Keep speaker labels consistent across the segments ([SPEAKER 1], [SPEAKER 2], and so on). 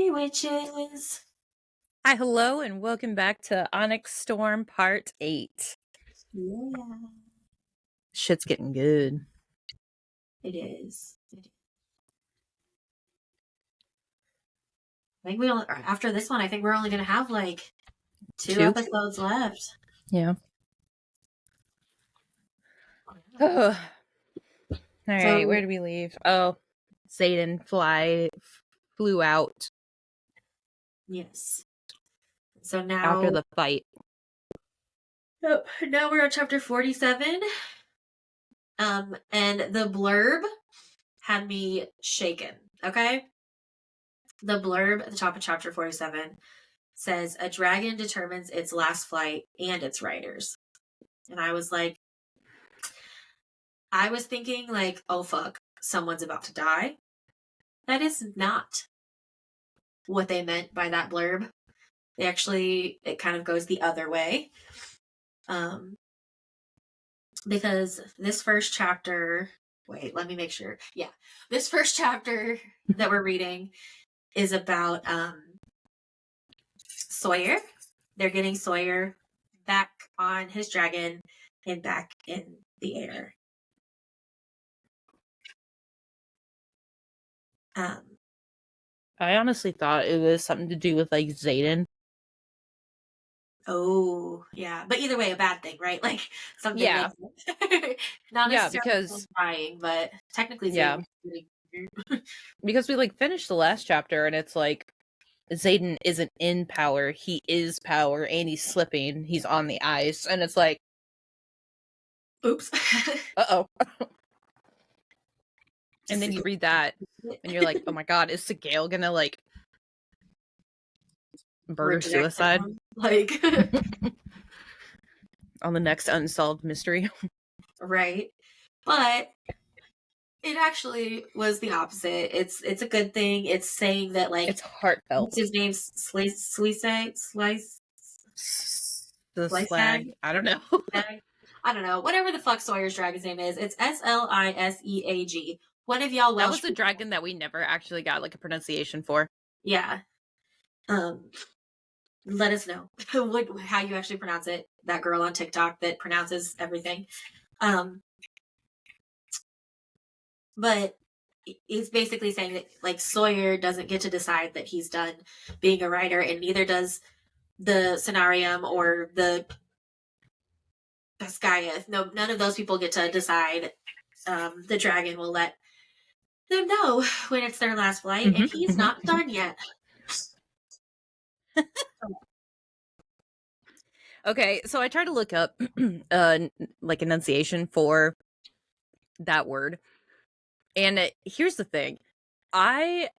[SPEAKER 1] Hey, witches.
[SPEAKER 2] Hi, hello, and welcome back to Onyx Storm Part 8.
[SPEAKER 1] Yeah,
[SPEAKER 2] Shit's getting good.
[SPEAKER 1] it is. I think after this one, I think we're only going to have like two
[SPEAKER 2] Two?
[SPEAKER 1] episodes left.
[SPEAKER 2] Yeah. All right, where
[SPEAKER 1] So,
[SPEAKER 2] did we leave? Oh, Zayden flew out
[SPEAKER 1] yes. So
[SPEAKER 2] after
[SPEAKER 1] now,
[SPEAKER 2] the fight.
[SPEAKER 1] now we're on chapter 47. And the blurb had me shaken. Okay. The blurb at the top of chapter 47 says, "A dragon determines its last flight and its riders." And I was thinking like, oh fuck, someone's about to die. That is not what they meant by that blurb. It kind of goes the other way. Because this first chapter, wait, let me make sure. Yeah. This first chapter that we're reading is about Sawyer. They're getting Sawyer back on his dragon and back in the air.
[SPEAKER 2] I honestly thought it was something to do with, like, Zayden.
[SPEAKER 1] Oh, yeah. But either way, a bad thing, right? Like, something
[SPEAKER 2] Yeah.
[SPEAKER 1] that not
[SPEAKER 2] Yeah,
[SPEAKER 1] necessarily crying, but technically
[SPEAKER 2] yeah, because we, like, finished the last chapter, and it's like, Zayden isn't in power, he is power, and he's slipping, he's on the ice, and it's like,
[SPEAKER 1] oops.
[SPEAKER 2] uh-oh. And then you read that, and you're like, oh my god, is Sigale gonna, like, murder-suicide?
[SPEAKER 1] Like,
[SPEAKER 2] On the next unsolved mystery.
[SPEAKER 1] right. But it actually was the opposite. It's a good thing. It's saying that, like,
[SPEAKER 2] It's heartfelt.
[SPEAKER 1] what's his name? Slice
[SPEAKER 2] The
[SPEAKER 1] Tag?
[SPEAKER 2] slag. I don't know.
[SPEAKER 1] I don't know. Whatever the fuck Sawyer's dragon's name is. It's Sliseag. One of y'all
[SPEAKER 2] That
[SPEAKER 1] Welsh
[SPEAKER 2] was a dragon that we never actually got, like, a pronunciation for.
[SPEAKER 1] Yeah. Let us know how you actually pronounce it. That girl on TikTok that pronounces everything. But he's basically saying that, like, Sawyer doesn't get to decide that he's done being a writer, and neither does the Cenarium or the Skyath. No, none of those people get to decide. The dragon will let them know when it's their last flight, and he's not done yet.
[SPEAKER 2] Okay, so I tried to look up, like, enunciation for that word. And here's the thing. I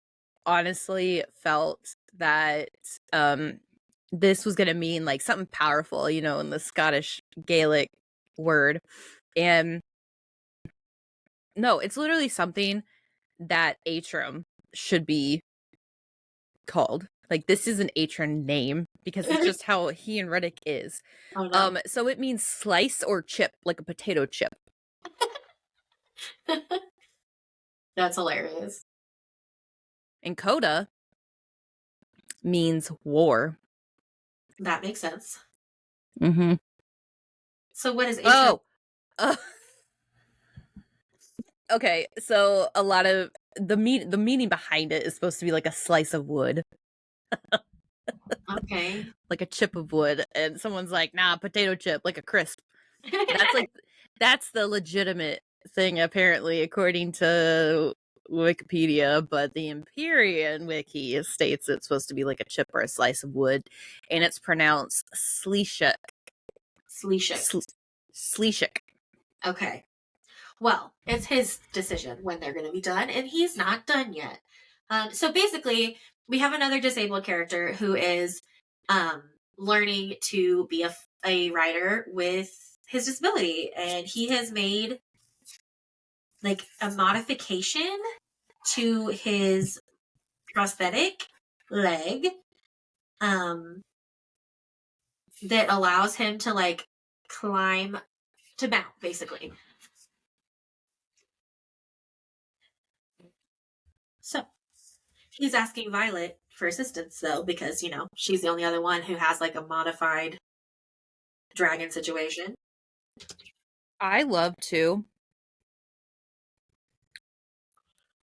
[SPEAKER 2] honestly felt that this was going to mean, like, something powerful, you know, in the Scottish Gaelic word. And no, it's literally something that Atrum should be called. Like, this is an Atron name because it's just how he and Reddick is.
[SPEAKER 1] Oh no.
[SPEAKER 2] So it means slice or chip, like a potato chip.
[SPEAKER 1] That's hilarious.
[SPEAKER 2] And Coda means war.
[SPEAKER 1] That makes sense.
[SPEAKER 2] Mm-hmm.
[SPEAKER 1] So what is Atron?
[SPEAKER 2] Oh, okay. So a lot of the meaning behind it is supposed to be like a slice of wood,
[SPEAKER 1] Okay.
[SPEAKER 2] like a chip of wood, and someone's like, "Nah, potato chip, like a crisp." That's like that's the legitimate thing, apparently, according to Wikipedia. But the Empyrean wiki states it's supposed to be like a chip or a slice of wood, and it's pronounced sleeshik. Sleeshik.
[SPEAKER 1] Okay. Well, it's his decision when they're going to be done, and he's not done yet. So basically, we have another disabled character who is learning to be a writer with his disability, and he has made, like, a modification to his prosthetic leg that allows him to, like, to mount, basically. So He's asking Violet for assistance, though, because, she's the only other one who has, like, a modified dragon situation.
[SPEAKER 2] I love to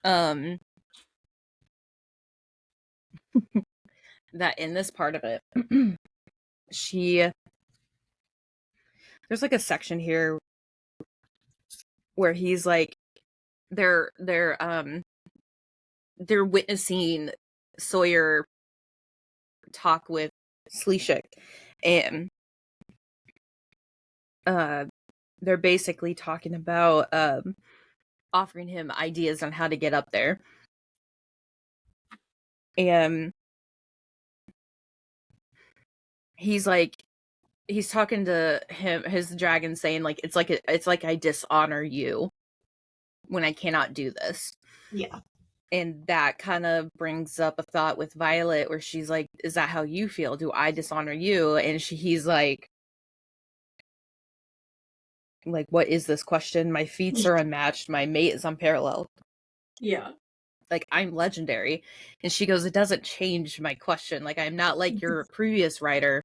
[SPEAKER 2] um that in this part of it she there's like a section here where he's like they're witnessing Sawyer talk with Sleeshik, and uh they're basically talking about offering him ideas on how to get up there. And he's talking to his dragon, saying like it's like I dishonor you when I cannot do this.
[SPEAKER 1] Yeah.
[SPEAKER 2] And that kind of brings up a thought with Violet where she's like, is that how you feel? Do I dishonor you? And he's like, what is this question? My feats are unmatched. My mate is unparalleled.
[SPEAKER 1] Yeah.
[SPEAKER 2] Like, I'm legendary. And she goes, it doesn't change my question. Like, I'm not like your previous writer.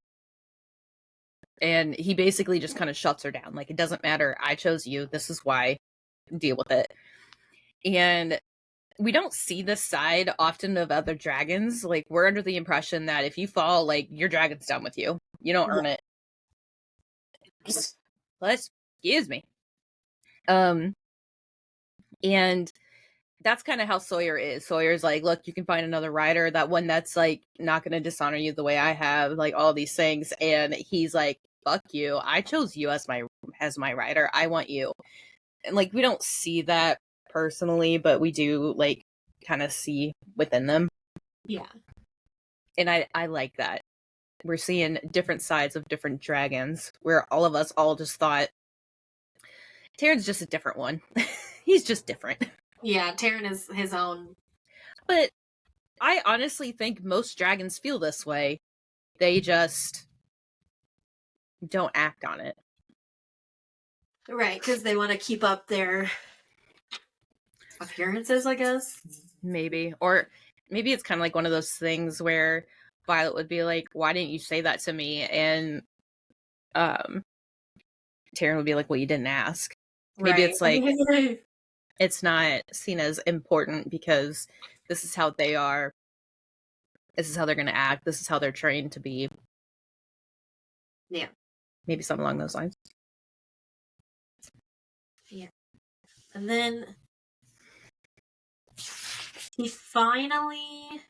[SPEAKER 2] And he basically just kind of shuts her down. Like, it doesn't matter. I chose you. This is why. Deal with it. And we don't see this side often of other dragons. Like, we're under the impression that if you fall, like, your dragon's done with you. You don't earn it. Excuse me. And that's kind of how Sawyer is. Sawyer's like, look, you can find another rider, that one that's like not going to dishonor you the way I have, like all these things. And he's like, fuck you. I chose you as my rider. I want you. And like, we don't see that personally, but we do like kind of see within them.
[SPEAKER 1] Yeah.
[SPEAKER 2] And I like that. We're seeing different sides of different dragons where all of us all just thought Terran's just a different one. He's just different.
[SPEAKER 1] Yeah, Terran is his own.
[SPEAKER 2] But I honestly think most dragons feel this way. They just don't act on it.
[SPEAKER 1] Right, because they want to keep up their appearances, I guess.
[SPEAKER 2] Maybe. Or maybe it's kind of like one of those things where Violet would be like, why didn't you say that to me? And Taryn would be like, well, you didn't ask. Maybe
[SPEAKER 1] Right.
[SPEAKER 2] it's like, it's not seen as important because this is how they are. This is how they're going to act. This is how they're trained to be.
[SPEAKER 1] Yeah.
[SPEAKER 2] Maybe something along those lines.
[SPEAKER 1] Yeah. And then he finally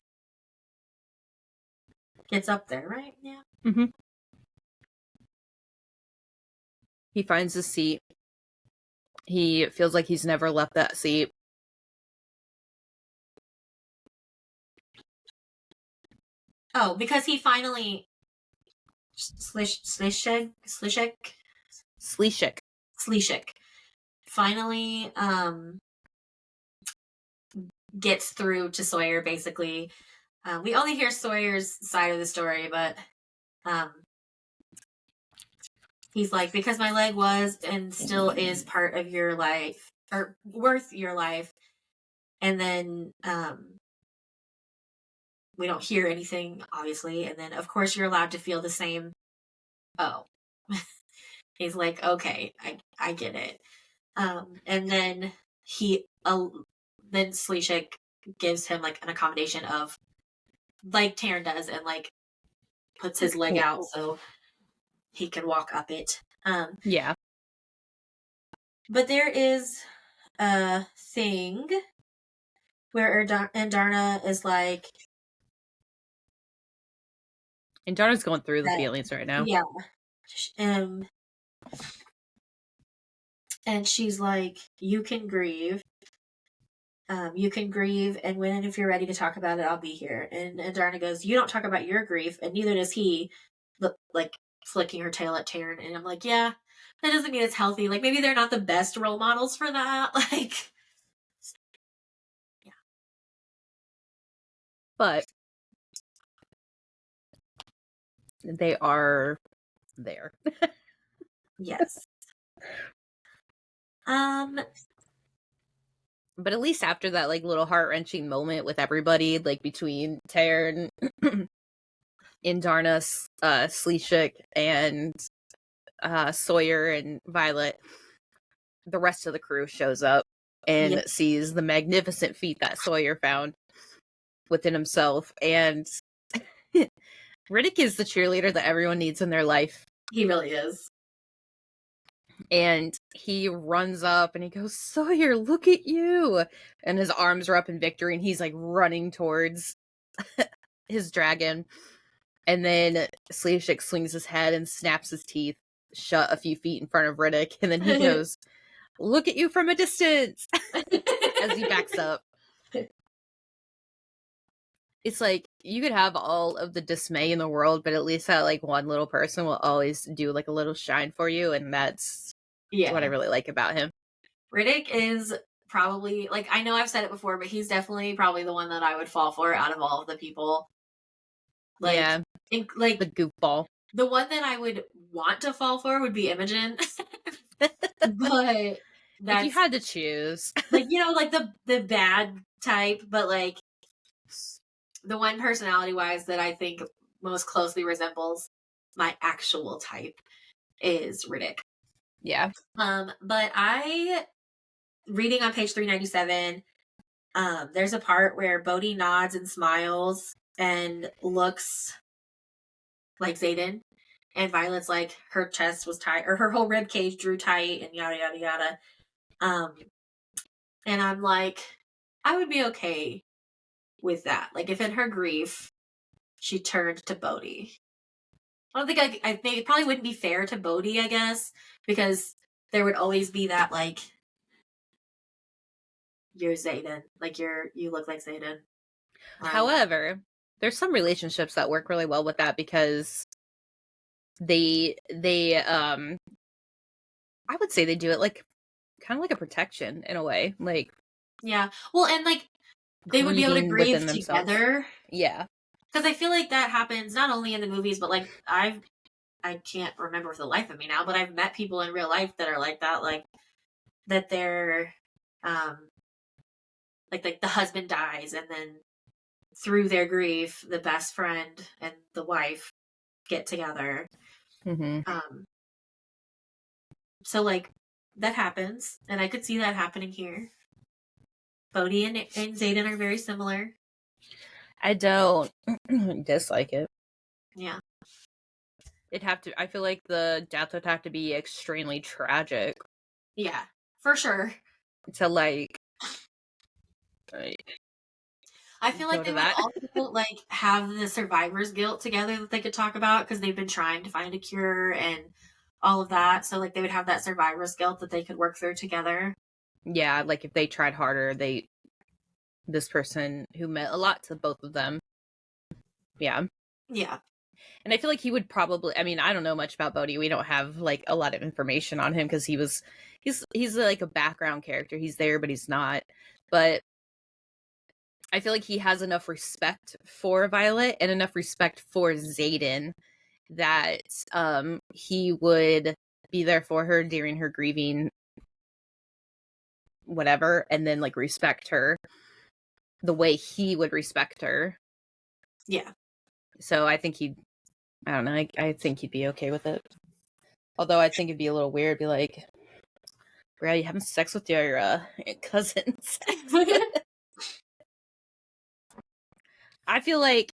[SPEAKER 1] gets up there, right? Yeah.
[SPEAKER 2] Mm-hmm. He finds his seat. He feels like he's never left that seat.
[SPEAKER 1] Oh, because he finally Slishik finally gets through to Sawyer. Basically, we only hear Sawyer's side of the story, but he's like, because my leg was and still is part of your life, or worth your life. And then we don't hear anything, obviously. And then, of course, you're allowed to feel the same. Oh. He's like, okay, I get it. And then then Sleeshik gives him like an accommodation of, like Taryn does, and like puts his leg out so he can walk up it.
[SPEAKER 2] Yeah.
[SPEAKER 1] But there is a thing where Andarna is like,
[SPEAKER 2] And Donna's going through the feelings right now.
[SPEAKER 1] yeah. And she's like, you can grieve. And when if you're ready to talk about it, I'll be here. And Darna goes, you don't talk about your grief, and neither does he. Look, like flicking her tail at Taryn, and I'm like, yeah, that doesn't mean it's healthy. Like maybe they're not the best role models for that. Like, yeah,
[SPEAKER 2] But they are there.
[SPEAKER 1] yes.
[SPEAKER 2] But at least after that, like, little heart-wrenching moment with everybody, like, between Taryn, Indarna, Sleeshik, and Sawyer and Violet, the rest of the crew shows up
[SPEAKER 1] Yeah,
[SPEAKER 2] and sees the magnificent feat that Sawyer found within himself. And Riddick is the cheerleader that everyone needs in their life.
[SPEAKER 1] he really is.
[SPEAKER 2] And he runs up and he goes, Sawyer, look at you. And his arms are up in victory and he's like running towards his dragon. And then Sleeveshik swings his head and snaps his teeth shut a few feet in front of Riddick. And then he goes, look at you from a distance as he backs up. It's like you could have all of the dismay in the world, but at least that like one little person will always do like a little shine for you, and that's what I really like about him.
[SPEAKER 1] Riddick is probably, like, I know I've said it before, but he's definitely probably the one that I would fall for out of all of the people. Like,
[SPEAKER 2] Yeah,
[SPEAKER 1] like
[SPEAKER 2] the goofball.
[SPEAKER 1] the one that I would want to fall for would be Imogen. But
[SPEAKER 2] If you
[SPEAKER 1] that's
[SPEAKER 2] had to choose.
[SPEAKER 1] like, you know, like the bad type, but like the one personality wise that I think most closely resembles my actual type is Riddick.
[SPEAKER 2] Yeah.
[SPEAKER 1] But I reading on page 397, there's a part where Bodhi nods and smiles and looks like Zayden. And Violet's like, her chest was tight, or her whole rib cage drew tight, and yada yada yada. And I'm like, I would be okay with that. Like, if in her grief she turned to Bodhi. I don't think I think it probably wouldn't be fair to Bodhi, I guess, because there would always be that like, you're Zayden, like you look like Zayden.
[SPEAKER 2] However, there's some relationships that work really well with that because they I would say they do it like kind of like a protection in a way, like
[SPEAKER 1] yeah. Well, and like they would be able to
[SPEAKER 2] grieving within
[SPEAKER 1] grieve
[SPEAKER 2] themselves.
[SPEAKER 1] together.
[SPEAKER 2] Yeah.
[SPEAKER 1] Because I feel like that happens not only in the movies, but like I can't remember for the life of me now, but I've met people in real life that are like that, like that they're like the husband dies and then through their grief, the best friend and the wife get together.
[SPEAKER 2] Mm-hmm.
[SPEAKER 1] So like that happens, and I could see that happening here. Bodhi and Zayden are very similar.
[SPEAKER 2] I don't dislike it.
[SPEAKER 1] Yeah.
[SPEAKER 2] I feel like the death would have to be extremely tragic
[SPEAKER 1] Yeah, for sure.
[SPEAKER 2] to like
[SPEAKER 1] I feel like they would also like have the survivor's guilt together that they could talk about because they've been trying to find a cure and all of that. So like they would have that survivor's guilt that they could work through together.
[SPEAKER 2] yeah, like if they tried harder, this person who meant a lot to both of them. Yeah.
[SPEAKER 1] Yeah.
[SPEAKER 2] And I feel like he would probably, I mean, I don't know much about Bodhi. We don't have like a lot of information on him because he's like a background character. He's there, but he's not. But I feel like he has enough respect for Violet and enough respect for Zayden that he would be there for her during her grieving whatever, and then like respect her the way he would respect her.
[SPEAKER 1] Yeah.
[SPEAKER 2] So I think I don't know, I think he'd be okay with it. Although I think it'd be a little weird, be like, Brad, you having sex with your cousins? I feel like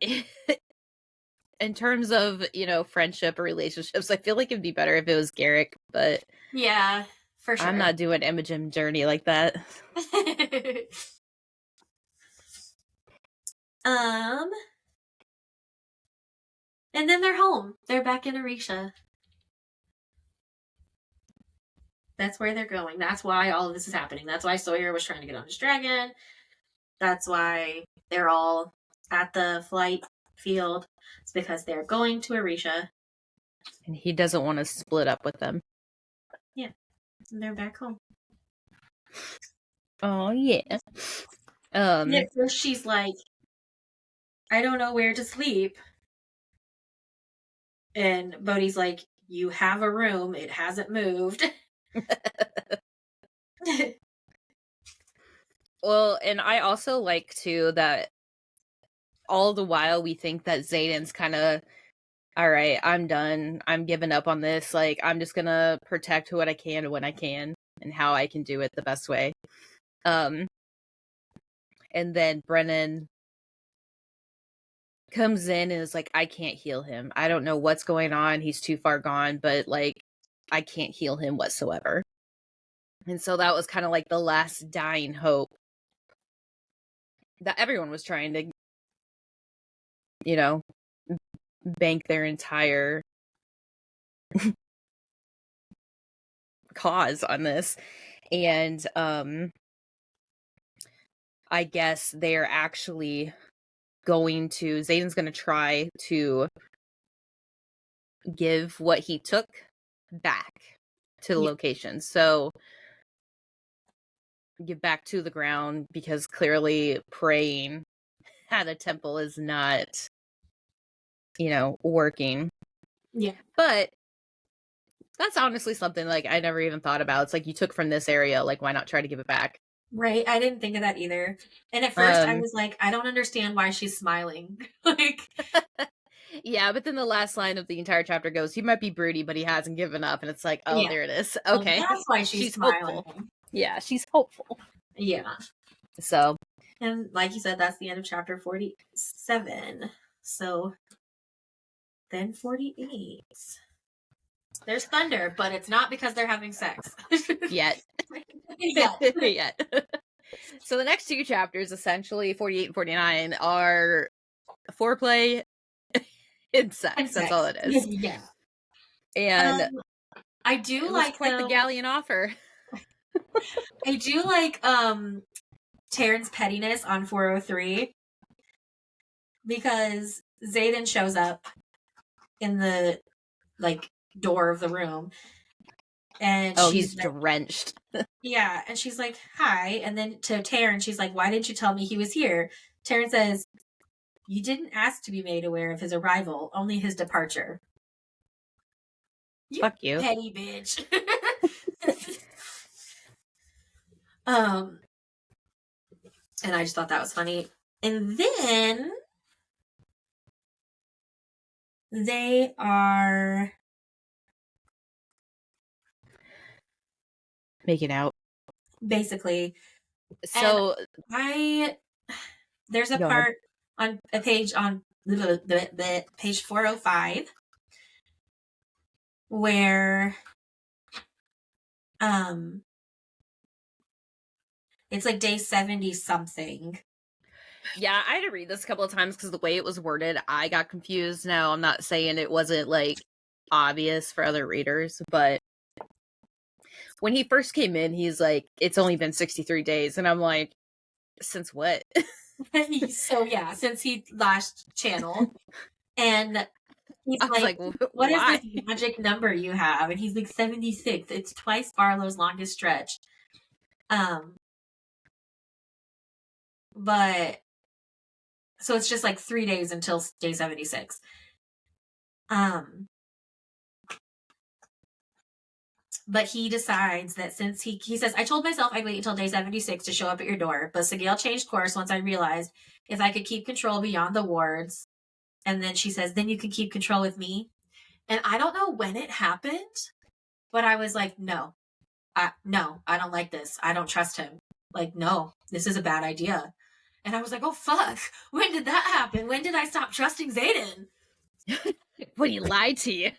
[SPEAKER 2] in terms of, friendship or relationships, I feel like it'd be better if it was Garrick, but
[SPEAKER 1] yeah, for sure.
[SPEAKER 2] I'm not doing Imogen journey like that.
[SPEAKER 1] And then they're home. They're back in Arisha. That's where they're going. That's why all of this is happening. That's why Sawyer was trying to get on his dragon. That's why they're all at the flight field. It's because they're going to Arisha.
[SPEAKER 2] And he doesn't want to split up with them.
[SPEAKER 1] Yeah. And they're back home.
[SPEAKER 2] Oh, yeah.
[SPEAKER 1] And at first she's like, I don't know where to sleep. And Bodhi's like, you have a room. It hasn't moved.
[SPEAKER 2] Well, and I also like too that all the while we think that Zayden's kind of, all right, I'm done. I'm giving up on this. Like, I'm just gonna protect what I can when I can and how I can do it the best way. Um, and then Brennan comes in and is like, I can't heal him. I don't know what's going on. He's too far gone, but like, I can't heal him whatsoever. And so that was kind of like the last dying hope that everyone was trying to, you know, bank their entire cause on this. And I guess they're actually Zayden's going to try to give what he took back to the location. So give back to the ground, because clearly praying at a temple is not, working.
[SPEAKER 1] Yeah.
[SPEAKER 2] But that's honestly something like I never even thought about. It's like, you took from this area, like, why not try to give it back?
[SPEAKER 1] Right. I didn't think of that either. And at first I was like, I don't understand why she's smiling. Like,
[SPEAKER 2] yeah, but then the last line of the entire chapter goes, he might be broody, but he hasn't given up. And it's like, oh,
[SPEAKER 1] yeah.
[SPEAKER 2] there it is.
[SPEAKER 1] Well,
[SPEAKER 2] Okay.
[SPEAKER 1] that's why she's smiling.
[SPEAKER 2] Hopeful. Yeah, she's hopeful.
[SPEAKER 1] Yeah.
[SPEAKER 2] So.
[SPEAKER 1] And like you said, that's the end of chapter 47. So then 48. There's thunder, but it's not because they're having sex.
[SPEAKER 2] Yet. Yet. So the next two chapters, essentially 48 and 49, are foreplay and sex. That's all it is.
[SPEAKER 1] Yeah.
[SPEAKER 2] And
[SPEAKER 1] I do
[SPEAKER 2] it
[SPEAKER 1] like
[SPEAKER 2] was quite the galleon offer.
[SPEAKER 1] I do like Taryn's pettiness on 403, because Zayden shows up in the door of the room, and
[SPEAKER 2] he's like, drenched.
[SPEAKER 1] Yeah, and she's like, hi, and then to Taryn she's like, why didn't you tell me he was here? Taryn says, you didn't ask to be made aware of his arrival, only his departure.
[SPEAKER 2] Fuck you,
[SPEAKER 1] petty bitch. And I just thought that was funny. And then they are
[SPEAKER 2] making out,
[SPEAKER 1] basically.
[SPEAKER 2] So
[SPEAKER 1] there's a part on a page on the page 405 where it's like day 70 something.
[SPEAKER 2] Yeah, I had to read this a couple of times because the way it was worded, I got confused. Now, I'm not saying it wasn't like obvious for other readers, but when he first came in, he's like, it's only been 63 days. And I'm like, since what?
[SPEAKER 1] So yeah, since he last channeled. And he's like, what is this magic number you have? And he's like, 76. It's twice Barlow's longest stretch. But so it's just like 3 days until day 76. But he decides that since he says, I told myself I'd wait until day 76 to show up at your door, but Sigale changed course once I realized if I could keep control beyond the wards. And then she says, then you can keep control with me. And I don't know when it happened, but I was like, no, I don't like this. I don't trust him. Like, no, this is a bad idea. And I was like, oh, fuck. When did that happen? When did I stop trusting Zayden?
[SPEAKER 2] When he lied to you.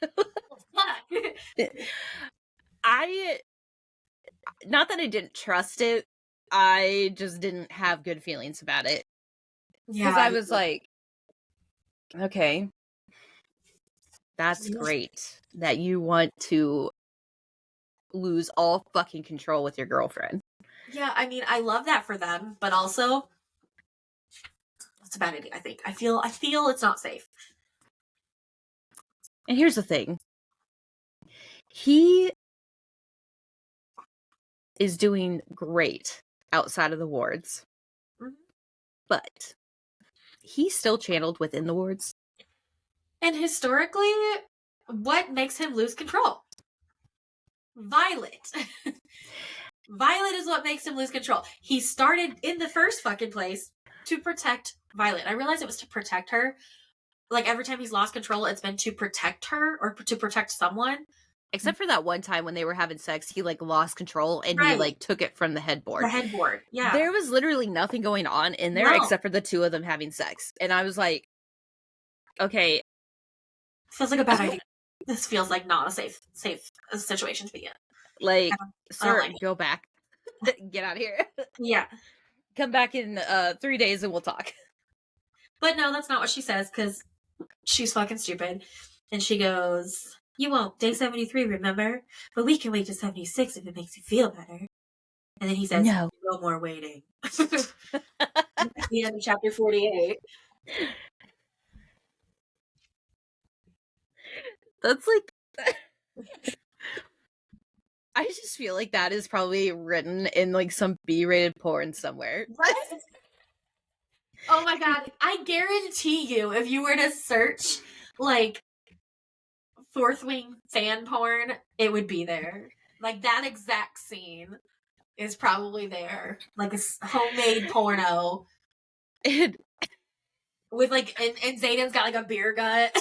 [SPEAKER 2] Not that I didn't trust it, I just didn't have good feelings about it. Yeah. Because I was like, okay, that's great that you want to lose all fucking control with your girlfriend.
[SPEAKER 1] Yeah, I mean, I love that for them, but also it's a bad idea, I think. I feel it's not safe.
[SPEAKER 2] And here's the thing. He is doing great outside of the wards. Mm-hmm. But he's still channeled within the wards.
[SPEAKER 1] And historically, what makes him lose control? Violet. Violet is what makes him lose control. He started in the first fucking place to protect Violet. I realized it was to protect her. Like every time he's lost control, it's been to protect her or to protect someone.
[SPEAKER 2] Except for that one time when they were having sex, he like lost control and he
[SPEAKER 1] Right.
[SPEAKER 2] like took it from the
[SPEAKER 1] The
[SPEAKER 2] headboard.
[SPEAKER 1] headboard. Yeah.
[SPEAKER 2] There was literally nothing going on in there
[SPEAKER 1] No.
[SPEAKER 2] except for the two of them having sex. And I was like, okay.
[SPEAKER 1] Feels like a bad idea. This feels like not a safe situation to be in.
[SPEAKER 2] Like, sir,
[SPEAKER 1] like
[SPEAKER 2] go back. Get out of here.
[SPEAKER 1] Yeah.
[SPEAKER 2] Come back in 3 days and we'll talk.
[SPEAKER 1] But no, that's not what she says, because she's fucking stupid. And she goes, you won't. Day 73, remember? But we can wait to 76 if it makes you feel better. And then he says,
[SPEAKER 2] no
[SPEAKER 1] more waiting. At the end of chapter 48.
[SPEAKER 2] That's like... I just feel like that is probably written in like some B-rated porn somewhere.
[SPEAKER 1] What? Oh my god. I guarantee you, if you were to search like Fourth Wing fan porn, it would be there. Like that exact scene is probably there. Like a homemade porno. With like, and Zayden's got like a beer gut.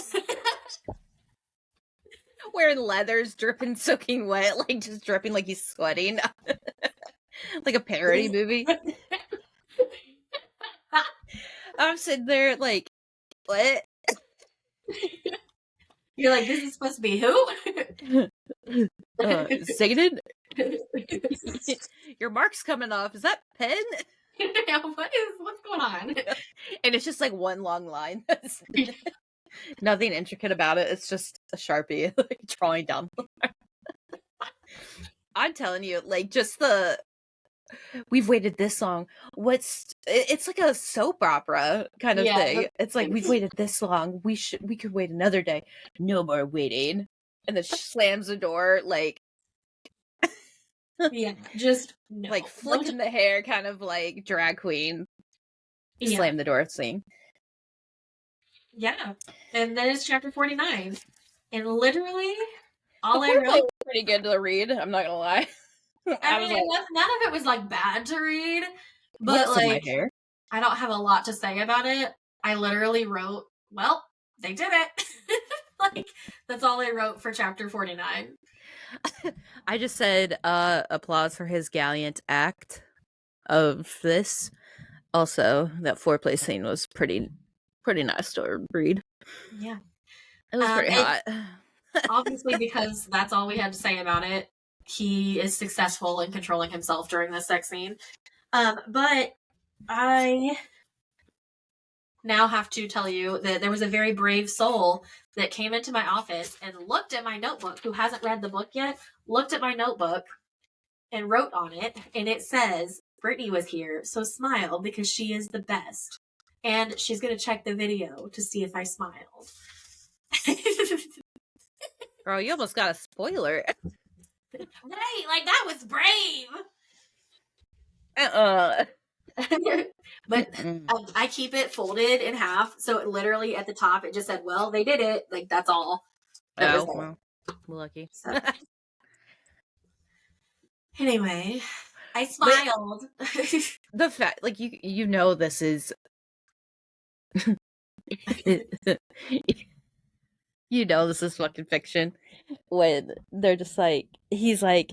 [SPEAKER 2] Wearing leathers, dripping, soaking wet, like just dripping like he's sweating. Like a parody movie. I'm sitting there like, what?
[SPEAKER 1] You're like, this is supposed to be who?
[SPEAKER 2] Zayden? Your mark's coming off. Is that pen?
[SPEAKER 1] What's going on?
[SPEAKER 2] And it's just like one long line. Nothing intricate about it. It's just a Sharpie like drawing down. I'm telling you, like just the we've waited this long. It's like a soap opera kind of thing. It's like we've waited this long. We could wait another day. No more waiting. And then she slams the door like
[SPEAKER 1] yeah, just no.
[SPEAKER 2] Like flicking the hair, kind of like drag queen. Yeah. Slam the door scene.
[SPEAKER 1] Yeah, and then it's chapter 49, and literally all I wrote
[SPEAKER 2] pretty good to read. I'm not gonna lie.
[SPEAKER 1] I mean, like, none of it was like bad to read, but like I don't have a lot to say about it. I literally wrote, well, they did it. Like that's all I wrote for chapter 49.
[SPEAKER 2] I just said applause for his gallant act of this. Also, that foreplay scene was pretty nice to read.
[SPEAKER 1] Yeah.
[SPEAKER 2] It was pretty hot.
[SPEAKER 1] Obviously, because that's all we had to say about it, he is successful in controlling himself during this sex scene. But I now have to tell you that there was a very brave soul that came into my office and looked at my notebook, who hasn't read the book yet, looked at my notebook and wrote on it, and it says, Brittany was here, so smile because she is the best. And she's going to check the video to see if I smiled.
[SPEAKER 2] Bro, you almost got a spoiler.
[SPEAKER 1] Right, like that was brave. But I keep it folded in half, so it literally at the top it just said, well, they did it. Like that's all.
[SPEAKER 2] Well, lucky.
[SPEAKER 1] So. Anyway, I smiled.
[SPEAKER 2] The fact, like, you know this is you know this is fucking fiction when they're just like, he's like,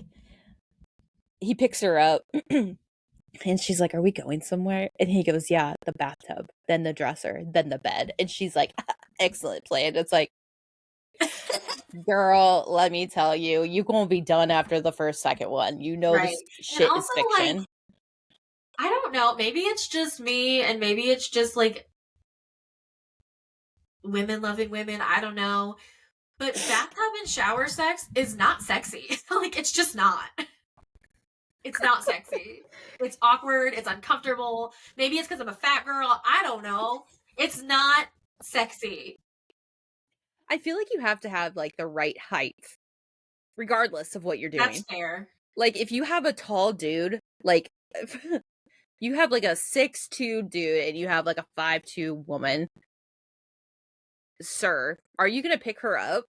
[SPEAKER 2] he picks her up and she's like, are we going somewhere? And he goes, yeah, the bathtub, then the dresser, then the bed. And she's like, excellent plan. It's like, girl, let me tell you, you gonna be done after the second one. You know, right. This shit is fiction.
[SPEAKER 1] Like, I don't know. Maybe it's just me, and maybe it's just like women loving women. I don't know. But bathtub and shower sex is not sexy. Like, it's just not. It's not sexy. It's awkward. It's uncomfortable. Maybe it's because I'm a fat girl. I don't know. It's not sexy.
[SPEAKER 2] I feel like you have to have like the right height, regardless of what you're doing.
[SPEAKER 1] That's fair.
[SPEAKER 2] Like if you have a tall dude, like you have like a 6'2" dude and you have like a 5'2" woman, sir, are you gonna pick her up?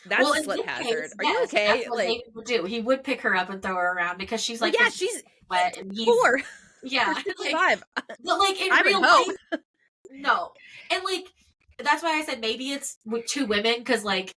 [SPEAKER 2] That's
[SPEAKER 1] Well,
[SPEAKER 2] a
[SPEAKER 1] in
[SPEAKER 2] slip
[SPEAKER 1] this
[SPEAKER 2] hazard.
[SPEAKER 1] case,
[SPEAKER 2] Are you
[SPEAKER 1] yes, that's
[SPEAKER 2] okay?
[SPEAKER 1] what
[SPEAKER 2] Like,
[SPEAKER 1] David would do. He would pick her up and throw her around because she's
[SPEAKER 2] well,
[SPEAKER 1] like
[SPEAKER 2] yeah,
[SPEAKER 1] the
[SPEAKER 2] she's
[SPEAKER 1] wet and he's
[SPEAKER 2] poor.
[SPEAKER 1] yeah,
[SPEAKER 2] She's
[SPEAKER 1] like
[SPEAKER 2] 65.
[SPEAKER 1] but like in
[SPEAKER 2] I would
[SPEAKER 1] real
[SPEAKER 2] hope.
[SPEAKER 1] life, no. And like that's why I said maybe it's with two women because like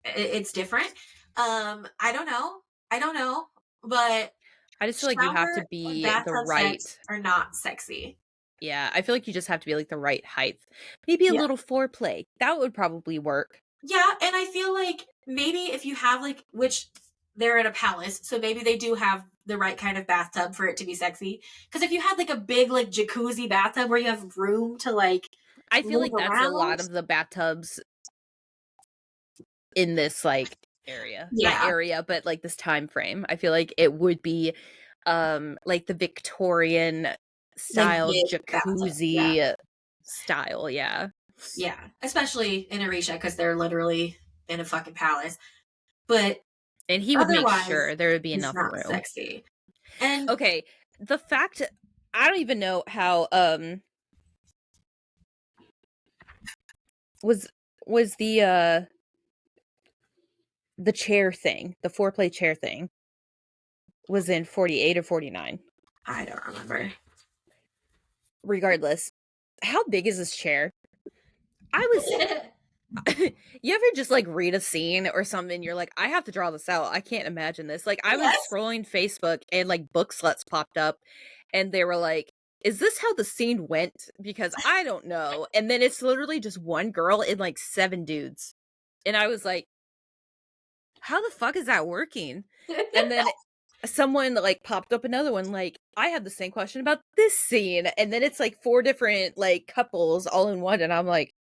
[SPEAKER 1] it's different. I don't know. I don't know, but
[SPEAKER 2] I just feel like you have to
[SPEAKER 1] shower and
[SPEAKER 2] be the
[SPEAKER 1] bathtub sex
[SPEAKER 2] right.
[SPEAKER 1] are not sexy.
[SPEAKER 2] Yeah, I feel like you just have to be like the right height. Maybe a
[SPEAKER 1] Yeah.
[SPEAKER 2] little foreplay. That would probably work.
[SPEAKER 1] Yeah, and I feel like maybe if you have like which they're in a palace, so maybe they do have the right kind of bathtub for it to be sexy. Because if you had like a big like jacuzzi bathtub where you have room to like
[SPEAKER 2] I feel
[SPEAKER 1] move
[SPEAKER 2] like that's a lot
[SPEAKER 1] around,
[SPEAKER 2] of the bathtubs in this like area. Not
[SPEAKER 1] yeah,
[SPEAKER 2] area, but like this time frame. I feel like it would be like the Victorian
[SPEAKER 1] like
[SPEAKER 2] style
[SPEAKER 1] big bathtub, yeah,
[SPEAKER 2] jacuzzi style, yeah.
[SPEAKER 1] yeah, especially in Arisha because they're literally in a fucking palace. But
[SPEAKER 2] And he would make
[SPEAKER 1] otherwise,
[SPEAKER 2] sure there would be
[SPEAKER 1] it's
[SPEAKER 2] enough
[SPEAKER 1] not
[SPEAKER 2] room.
[SPEAKER 1] sexy. And
[SPEAKER 2] Okay, the fact I don't even know how was was the chair thing, the foreplay chair thing was in 48 or 49.
[SPEAKER 1] I don't remember.
[SPEAKER 2] Regardless, how big is this chair? I was you ever just like read a scene or something and you're like, I have to draw this out. I can't imagine this. Like I was
[SPEAKER 1] Yes.
[SPEAKER 2] scrolling Facebook and like book sluts popped up and they were like, is this how the scene went? Because I don't know. And then it's literally just one girl and like 7 dudes. And I was like, how the fuck is that working? And then someone like popped up another one like, I had the same question about this scene. And then it's like 4 different like couples all in one and I'm like,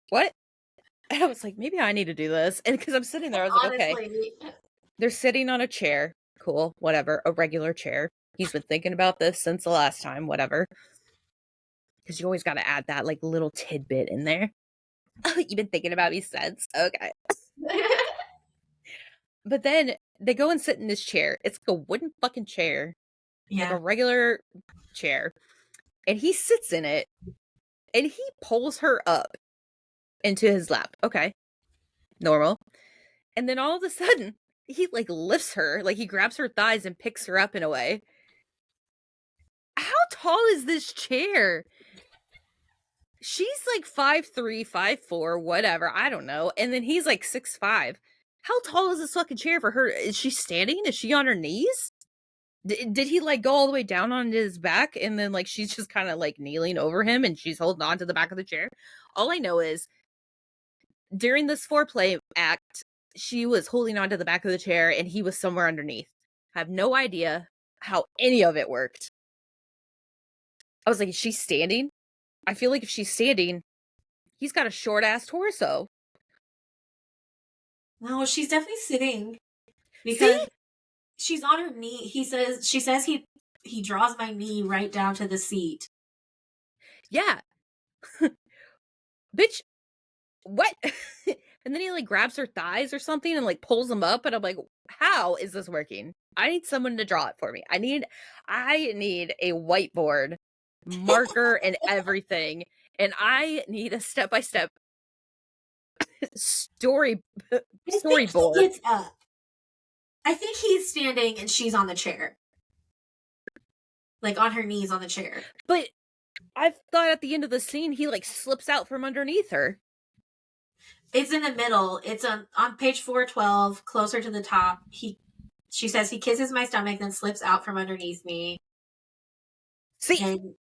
[SPEAKER 2] what? And I was like, maybe I need to do this. And because I'm sitting there, I was like, okay,
[SPEAKER 1] Honestly,
[SPEAKER 2] they're sitting on a chair. Cool, whatever, a regular chair. He's been thinking about this since the last time, whatever. Because you always got to add that like little tidbit in there. You've been thinking about me since. Okay. But then they go and sit in this chair. It's like a wooden fucking chair, like a
[SPEAKER 1] yeah.
[SPEAKER 2] regular chair. And he sits in it and he pulls her up into his lap. Okay. Normal. And then all of a sudden, he like lifts her, like he grabs her thighs and picks her up in a way. How tall is this chair? She's like 5'3", 5'4", whatever. I don't know. And then he's like 6'5". How tall is this fucking chair for her? Is she standing? Is she on her knees? Did he like go all the way down on his back and then like she's just kind of like kneeling over him and she's holding on to the back of the chair? All I know is during this foreplay act, she was holding onto the back of the chair and he was somewhere underneath. I have no idea how any of it worked. I was like, is she standing? I feel like if she's standing, he's got a short ass torso.
[SPEAKER 1] No, she's definitely sitting
[SPEAKER 2] See?
[SPEAKER 1] because she's on her knee. She says he draws my knee right down to the seat.
[SPEAKER 2] Yeah. Bitch, what? And then he like grabs her thighs or something and like pulls them up and I'm like, how is this working? I need someone to draw it for me. I need a whiteboard, marker and everything. And I need a step-by-step
[SPEAKER 1] I think he
[SPEAKER 2] storyboard.
[SPEAKER 1] gets up. I think he's standing and she's on the chair. Like on her knees on the chair.
[SPEAKER 2] But I thought at the end of the scene he like slips out from underneath her.
[SPEAKER 1] It's in the middle. It's on page 412, closer to the top. She says he kisses my stomach, then slips out from underneath me.
[SPEAKER 2] See?
[SPEAKER 1] And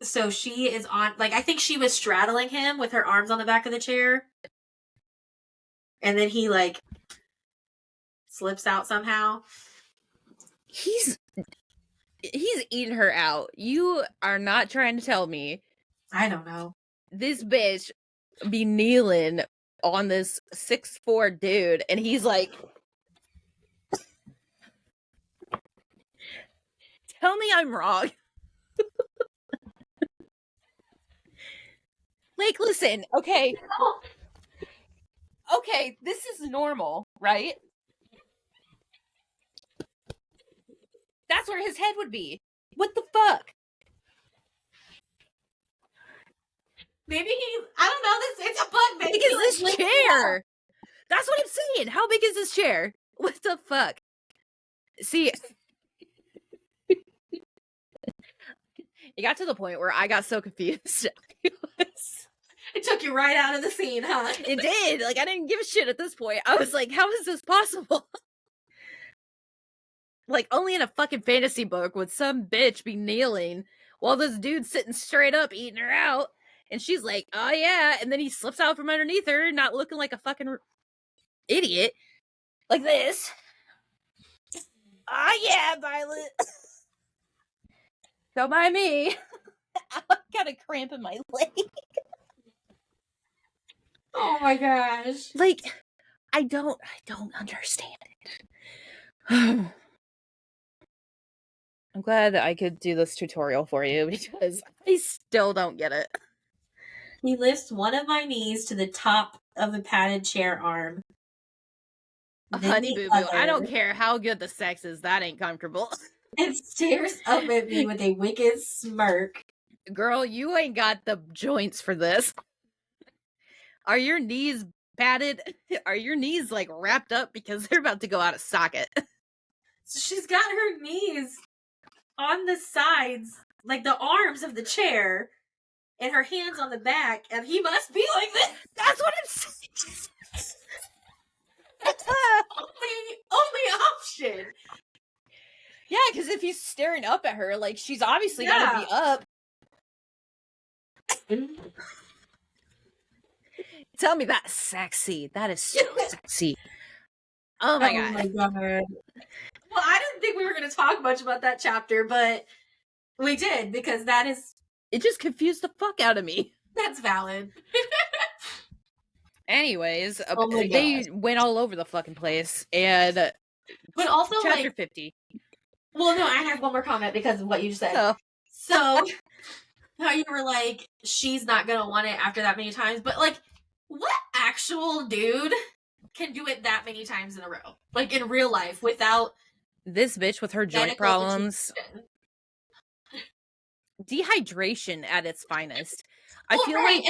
[SPEAKER 1] so she is on, like, I think she was straddling him with her arms on the back of the chair. And then he, like, slips out somehow.
[SPEAKER 2] He's eating her out. You are not trying to tell me
[SPEAKER 1] I don't know.
[SPEAKER 2] this bitch be kneeling on this 6'4" dude and he's like, tell me I'm wrong. Like, listen, okay, this is normal, right? That's where his head would be. What the fuck?
[SPEAKER 1] Maybe I don't know, it's a bug, maybe.
[SPEAKER 2] Because this chair? That's what I'm saying. How big is this chair? What the fuck? See, it got to the point where I got so confused.
[SPEAKER 1] It took you right out of the scene, huh?
[SPEAKER 2] It did. Like, I didn't give a shit at this point. I was like, how is this possible? Like, only in a fucking fantasy book would some bitch be kneeling while this dude's sitting straight up eating her out. And she's like, oh yeah. And then he slips out from underneath her, not looking like a fucking idiot. Like this. Oh yeah, Violet. Don't mind me. I got a cramp in my leg.
[SPEAKER 1] Oh my gosh.
[SPEAKER 2] Like, I don't understand it. I'm glad that I could do this tutorial for you because I still don't get it.
[SPEAKER 1] He lifts one of my knees to the top of the padded chair arm.
[SPEAKER 2] Honey boo boo, I don't care how good the sex is, that ain't comfortable.
[SPEAKER 1] And stares up at me with a wicked smirk.
[SPEAKER 2] Girl, you ain't got the joints for this. Are your knees padded? Are your knees like wrapped up because they're about to go out of socket?
[SPEAKER 1] So she's got her knees on the sides, like the arms of the chair, and her hands on the back, and he must be like this.
[SPEAKER 2] That's what I'm saying.
[SPEAKER 1] only option.
[SPEAKER 2] Yeah, because if he's staring up at her, like, she's obviously gotta be up. Tell me that's sexy. That is so sexy. Oh my god.
[SPEAKER 1] Well, I didn't think we were going to talk much about that chapter, but we did, because that is...
[SPEAKER 2] It just confused the fuck out of me.
[SPEAKER 1] That's valid.
[SPEAKER 2] Anyways, they went all over the fucking place, and...
[SPEAKER 1] But also,
[SPEAKER 2] chapter 50.
[SPEAKER 1] Well, no, I have one more comment because of what you just said.
[SPEAKER 2] Oh.
[SPEAKER 1] So, how you were like, she's not going to want it after that many times, but, like, what actual dude can do it that many times in a row? Like, in real life, without...
[SPEAKER 2] This bitch with her joint problems. Dehydration at its finest. I feel like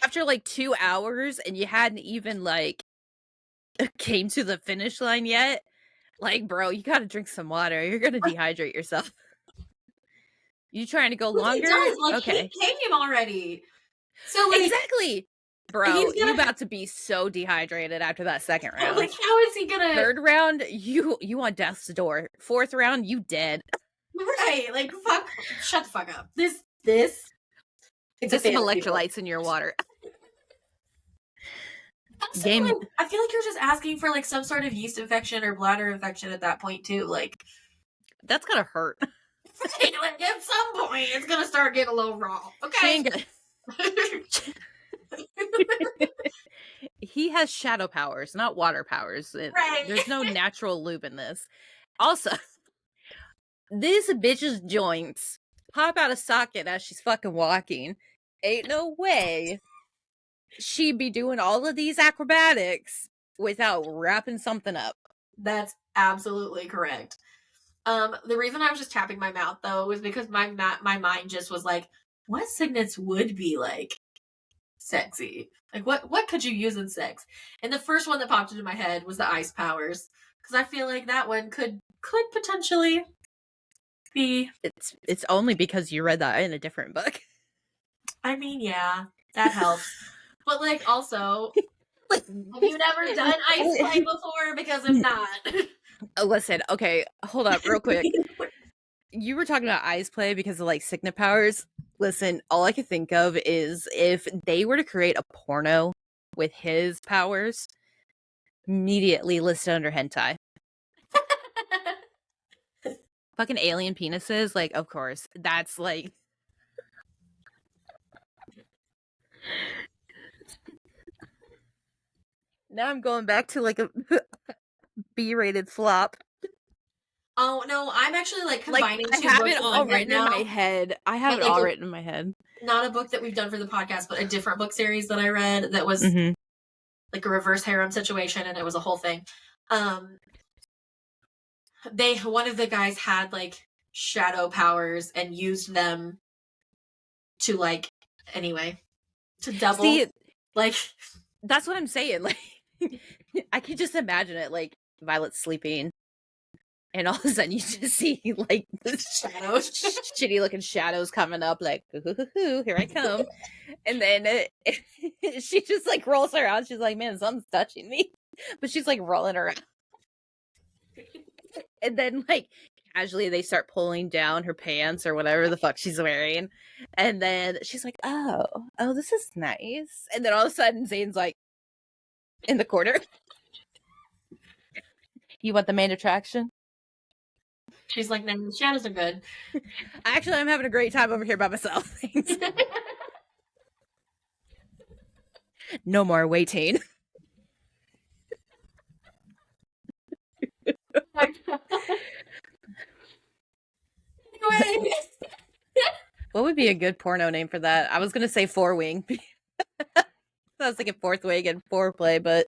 [SPEAKER 2] after like 2 hours and you hadn't even like came to the finish line yet, like, bro, you gotta drink some water. You're gonna dehydrate yourself. You trying to go longer?
[SPEAKER 1] Okay. He came already. So like,
[SPEAKER 2] exactly. Bro, you about to be so dehydrated after that second round.
[SPEAKER 1] Like, how is he gonna...
[SPEAKER 2] Third round, you on death's door. Fourth round, you dead.
[SPEAKER 1] Right, like, fuck, shut the fuck up. This
[SPEAKER 2] it's some electrolytes in your water.
[SPEAKER 1] Game. I feel like you're just asking for, like, some sort of yeast infection or bladder infection at that point, too. Like,
[SPEAKER 2] that's gonna hurt.
[SPEAKER 1] Like, at some point, it's gonna start getting a little raw. Okay?
[SPEAKER 2] He has shadow powers, not water powers.
[SPEAKER 1] Right.
[SPEAKER 2] There's no natural lube in this. Also, this bitch's joints pop out of socket as she's fucking walking. Ain't no way she'd be doing all of these acrobatics without wrapping something up.
[SPEAKER 1] That's absolutely correct. The reason I was just tapping my mouth, though, was because my mind just was like, what signets would be, like, sexy? Like, what could you use in sex? And the first one that popped into my head was the ice powers, because I feel like that one could potentially be...
[SPEAKER 2] It's only because you read that in a different book.
[SPEAKER 1] I mean, yeah, that helps. But, like, also, have you never done ice play before? Because if not...
[SPEAKER 2] Listen, okay, hold up real quick. You were talking about ice play because of, like, signet powers. Listen, all I could think of is if they were to create a porno with his powers, immediately listed under hentai. Fucking alien penises, like, of course. That's, like... Now I'm going back to, like, a B-rated flop.
[SPEAKER 1] Oh, no, I'm actually, like, combining
[SPEAKER 2] I have it all written in my head. I have it all written in my head.
[SPEAKER 1] Not a book that we've done for the podcast, but a different book series that I read that was, like, a reverse harem situation, and it was a whole thing. One of the guys had, like, shadow powers and used them to, like, anyway, to double. See, like...
[SPEAKER 2] That's what I'm saying. Like, I could just imagine it. Like Violet's sleeping, and all of a sudden you just see like this
[SPEAKER 1] Shadows.
[SPEAKER 2] shitty looking shadows coming up. Like, here I come. And then she just like rolls around. She's like, man, something's touching me. But she's like rolling around. And then like casually they start pulling down her pants or whatever the fuck she's wearing. And then she's like, oh, this is nice. And then all of a sudden Zane's like in the corner. You want the main attraction?
[SPEAKER 1] She's like, no, the shadows are good.
[SPEAKER 2] Actually, I'm having a great time over here by myself. Thanks. No more waiting.
[SPEAKER 1] Anyway.
[SPEAKER 2] What would be a good porno name for that? I was gonna say Four Wing. I was thinking Fourth Wing and Foreplay, but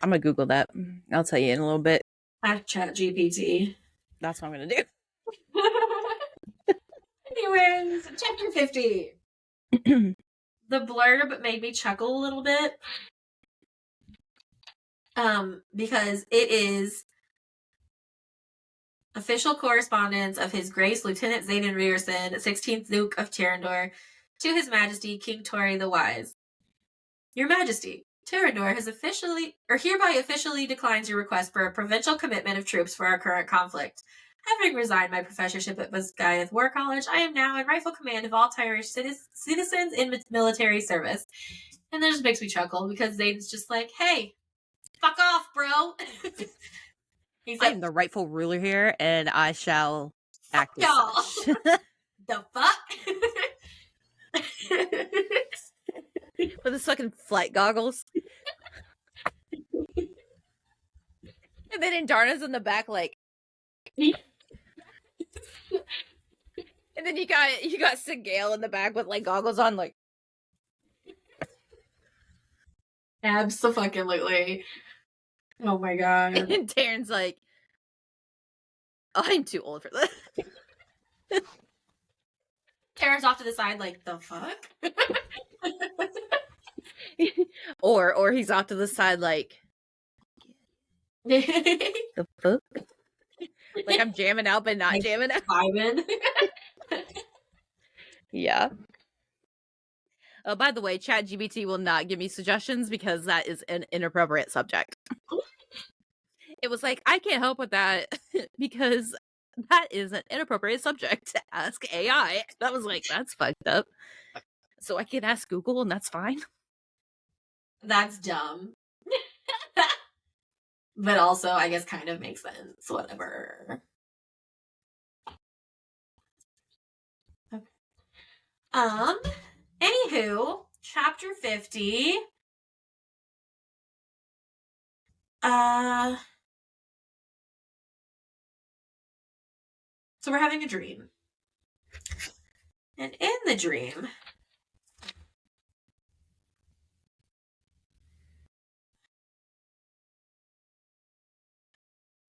[SPEAKER 2] I'm gonna Google that. I'll tell you in a little bit.
[SPEAKER 1] Chat GPT.
[SPEAKER 2] That's what I'm gonna do.
[SPEAKER 1] Anyways, chapter 50. The blurb made me chuckle a little bit. Because it is official correspondence of His Grace Lieutenant Zayden Rearson, 16th Duke of Tyrrendor, to His Majesty King Tori the Wise. Your Majesty, Tyrrendor has hereby officially declines your request for a provincial commitment of troops for our current conflict. Having resigned my professorship at Basgiath War College, I am now in rightful command of all Tyrish citizens in military service. And that just makes me chuckle because Zayden's just like, hey, fuck off, bro. He's like,
[SPEAKER 2] I'm the rightful ruler here, and I shall act as
[SPEAKER 1] y'all.
[SPEAKER 2] such.
[SPEAKER 1] The fuck?
[SPEAKER 2] With his fucking flight goggles. And then Indarna's in the back, like. And then you got Sigale in the back with like goggles on, like.
[SPEAKER 1] Absolutely. Oh my god.
[SPEAKER 2] And Taryn's like, I'm too old for this.
[SPEAKER 1] Taryn's off to the side, like, the fuck?
[SPEAKER 2] or he's off to the side, like, the fuck? Like I'm jamming out, but not jamming out.
[SPEAKER 1] Vibing.
[SPEAKER 2] Yeah. Oh, by the way, ChatGPT will not give me suggestions because that is an inappropriate subject. It was like, I can't help with that because that is an inappropriate subject to ask AI. That was like, that's fucked up. So I can ask Google and that's fine.
[SPEAKER 1] That's dumb. But also, I guess, kind of makes sense. Whatever. Okay. Anywho, chapter 50. So we're having a dream. And in the dream,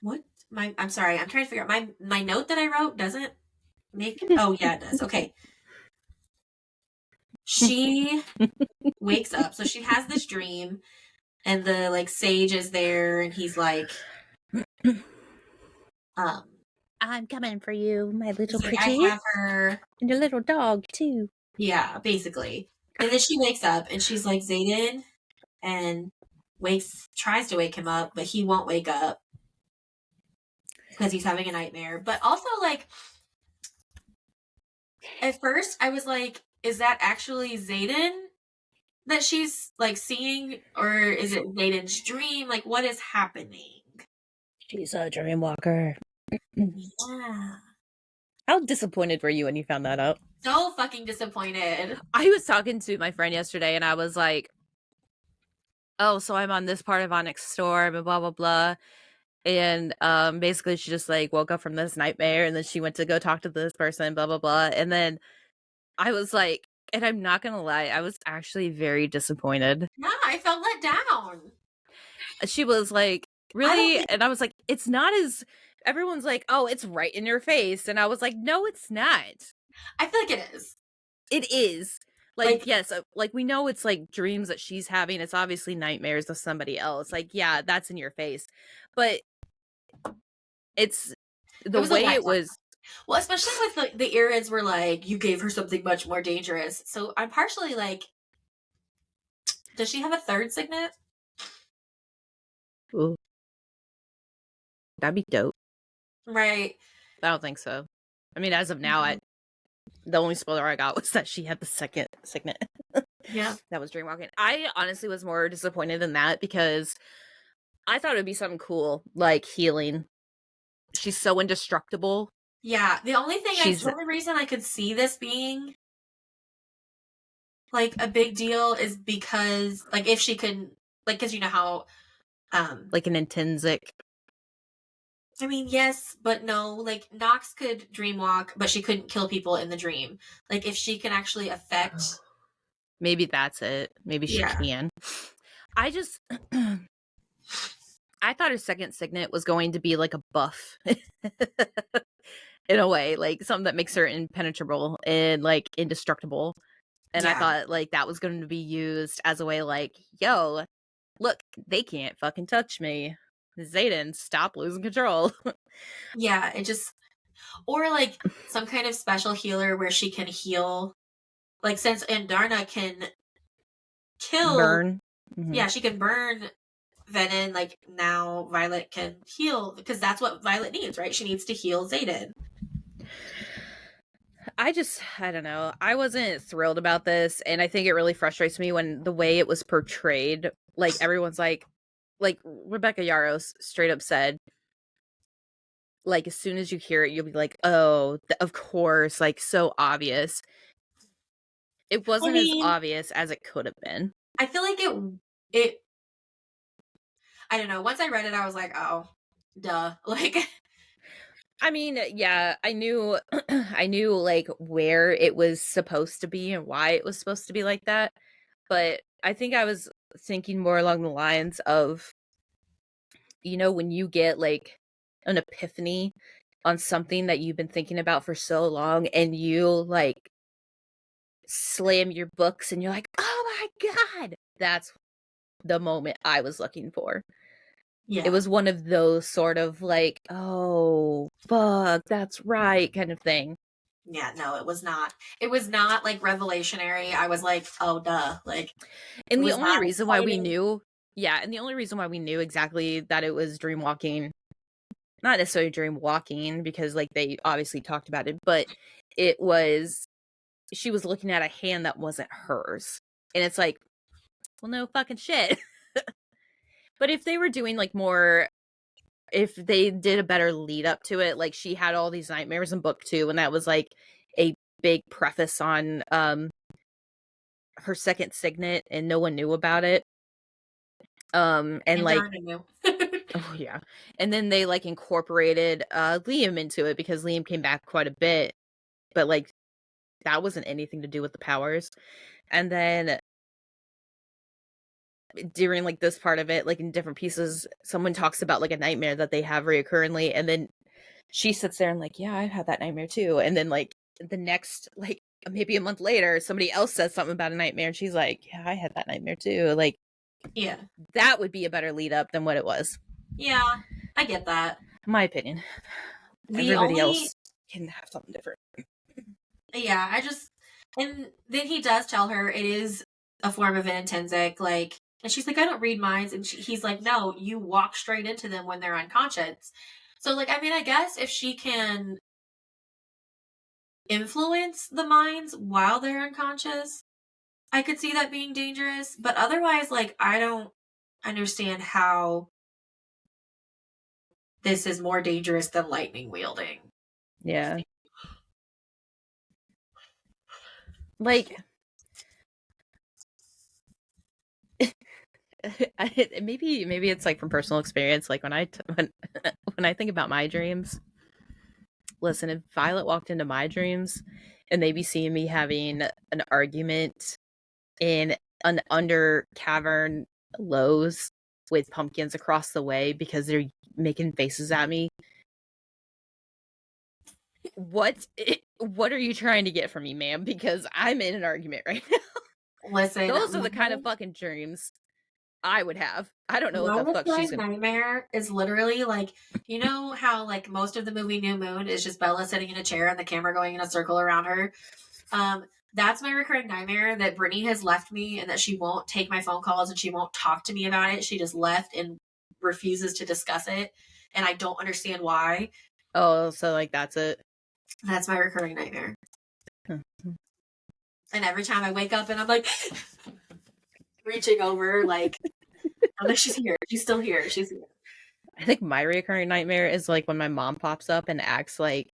[SPEAKER 1] what? I'm sorry, I'm trying to figure out my note that I wrote doesn't make oh yeah, it does. Okay. She wakes up. So she has this dream and the like sage is there and he's like
[SPEAKER 2] I'm coming for you, my little
[SPEAKER 1] like,
[SPEAKER 2] pretty.
[SPEAKER 1] I have her
[SPEAKER 2] and your little dog too.
[SPEAKER 1] Yeah, basically. And then she wakes up and she's like Zayden and tries to wake him up, but he won't wake up because he's having a nightmare. But also like at first I was like, is that actually Zayden that she's like seeing, or is it Zayden's dream? Like what is happening?
[SPEAKER 2] She's a dream walker.
[SPEAKER 1] Yeah.
[SPEAKER 2] How disappointed were you when you found that out?
[SPEAKER 1] So fucking disappointed.
[SPEAKER 2] I was talking to my friend yesterday and I was like, oh, so I'm on this part of Onyx Storm and blah, blah, blah. And basically she just like woke up from this nightmare and then she went to go talk to this person, blah, blah, blah. And then I was like, and I'm not going to lie, I was actually very disappointed.
[SPEAKER 1] Yeah, I felt let down.
[SPEAKER 2] She was like, really? And I was like, it's not as, everyone's like, oh, it's right in your face. And I was like, no, it's not.
[SPEAKER 1] I feel like it is.
[SPEAKER 2] It is. Like,
[SPEAKER 1] Like,
[SPEAKER 2] yes, like, we know it's, like, dreams that she's having, it's obviously nightmares of somebody else, like, yeah, that's in your face, but it's
[SPEAKER 1] it
[SPEAKER 2] the
[SPEAKER 1] was a
[SPEAKER 2] way
[SPEAKER 1] wet
[SPEAKER 2] it
[SPEAKER 1] one.
[SPEAKER 2] was
[SPEAKER 1] Well, especially with the earrings were like, you gave her something much more dangerous. So I'm partially like, does she have a third signet?
[SPEAKER 2] ooh, that'd be dope.
[SPEAKER 1] Right.
[SPEAKER 2] I don't think so. I mean, as of now,
[SPEAKER 1] Mhm.
[SPEAKER 2] the only spoiler I got was that she had the second signet
[SPEAKER 1] Yeah.
[SPEAKER 2] that was dreamwalking. I honestly was more disappointed in that because I thought it would be something cool, like healing. She's so indestructible.
[SPEAKER 1] Yeah.
[SPEAKER 2] She's
[SPEAKER 1] The only reason I could see this being like a big deal is because like if she can like because you know how
[SPEAKER 2] like an intrinsic.
[SPEAKER 1] I mean yes but no like Nox could dream walk but she couldn't kill people in the dream. Like if she can actually affect
[SPEAKER 2] Maybe that's it. Maybe she
[SPEAKER 1] yeah.
[SPEAKER 2] can. I just I thought her second signet was going to be like a buff in a way, like something that makes her impenetrable and like indestructible. And I
[SPEAKER 1] Yeah.
[SPEAKER 2] thought like that was going to be used as a way like, yo, look, they can't fucking touch me. Zayden, stop losing control.
[SPEAKER 1] Yeah, it just or like some kind of special healer where she can heal like since Andarna can kill
[SPEAKER 2] Burn. Hmm.
[SPEAKER 1] yeah, she can burn Venom, like now Violet can heal because that's what Violet needs, right? She needs to heal Zayden.
[SPEAKER 2] I don't know. I wasn't thrilled about this. And I think it really frustrates me when the way it was portrayed, like everyone's like Rebecca Yarros straight up said, like as soon as you hear it, you'll be like, oh, of course, like so obvious. It
[SPEAKER 1] I
[SPEAKER 2] wasn't as
[SPEAKER 1] mean,
[SPEAKER 2] obvious as it could have been.
[SPEAKER 1] I feel like it I don't know. Once I read it, I was like, oh, duh. Like
[SPEAKER 2] I mean, yeah, I knew I knew like where it was supposed to be and why it was supposed to be like that. But I think I was thinking more along the lines of, when you get like an epiphany on something that you've been thinking about for so long and you like slam your books and you're like, "Oh my god." That's the moment I was looking for. It
[SPEAKER 1] yeah.
[SPEAKER 2] was one of those sort of like, "Oh, fuck, that's right" kind of thing.
[SPEAKER 1] Yeah, no, it was not. It was not like revelationary. I was like, oh duh. Like it
[SPEAKER 2] And the
[SPEAKER 1] was
[SPEAKER 2] only
[SPEAKER 1] not
[SPEAKER 2] reason why we
[SPEAKER 1] exciting.
[SPEAKER 2] knew, yeah, and the only reason why we knew exactly that it was dream walking, not necessarily dream walking because like they obviously talked about it, but it was she was looking at a hand that wasn't hers. And it's like, well, no fucking shit. But if they were doing like more, if they did a better lead up to it, like she had all these nightmares in book 2 and that was like a big preface on her second signet and no one knew about it. And
[SPEAKER 1] And
[SPEAKER 2] like,
[SPEAKER 1] Darna knew.
[SPEAKER 2] oh yeah. And then they like incorporated Liam into it because Liam came back quite a bit, but like that wasn't anything to do with the powers. And then during like this part of it, like in different pieces, someone talks about like a nightmare that they have reoccurringly, and then she sits there and like, yeah, I've had that nightmare too. And then like the next like maybe a month later, somebody else says something about a nightmare, and she's like, yeah, I had that nightmare too. Like
[SPEAKER 1] Yeah.
[SPEAKER 2] that would be a better lead up than what it was,
[SPEAKER 1] Yeah. I get that.
[SPEAKER 2] in my opinion.
[SPEAKER 1] The
[SPEAKER 2] Everybody
[SPEAKER 1] only
[SPEAKER 2] else can have something different.
[SPEAKER 1] yeah, I just and then he does tell her it is a form of an intrinsic, like and she's like, I don't read minds, and he's like, no, you walk straight into them when they're unconscious. So like, I mean, I guess if she can influence the minds while they're unconscious, I could see that being dangerous. But otherwise, like, I don't understand how this is more dangerous than lightning wielding.
[SPEAKER 2] Yeah. Like maybe it's like from personal experience. Like when I think about my dreams, listen, if Violet walked into my dreams and they be seeing me having an argument in an under cavern lows with pumpkins across the way because they're making faces at me, what what are you trying to get from me, ma'am? Because I'm in an argument right now.
[SPEAKER 1] Listen,
[SPEAKER 2] Those are the kind of fucking dreams I would have. I don't know what
[SPEAKER 1] my
[SPEAKER 2] the fuck she's
[SPEAKER 1] recurring
[SPEAKER 2] gonna.
[SPEAKER 1] nightmare is literally like, you know how like most of the movie New Moon is just Bella sitting in a chair and the camera going in a circle around her. Um, that's my recurring nightmare, that Brittany has left me and that she won't take my phone calls and she won't talk to me about it. She just left and refuses to discuss it, and I don't understand why.
[SPEAKER 2] Oh, so like that's it.
[SPEAKER 1] That's my recurring nightmare.
[SPEAKER 2] Hmm.
[SPEAKER 1] And every time I wake up and I'm like reaching over, like, I'm like, she's here. She's still here. She's here.
[SPEAKER 2] I think my recurring nightmare is like when my mom pops up and acts like.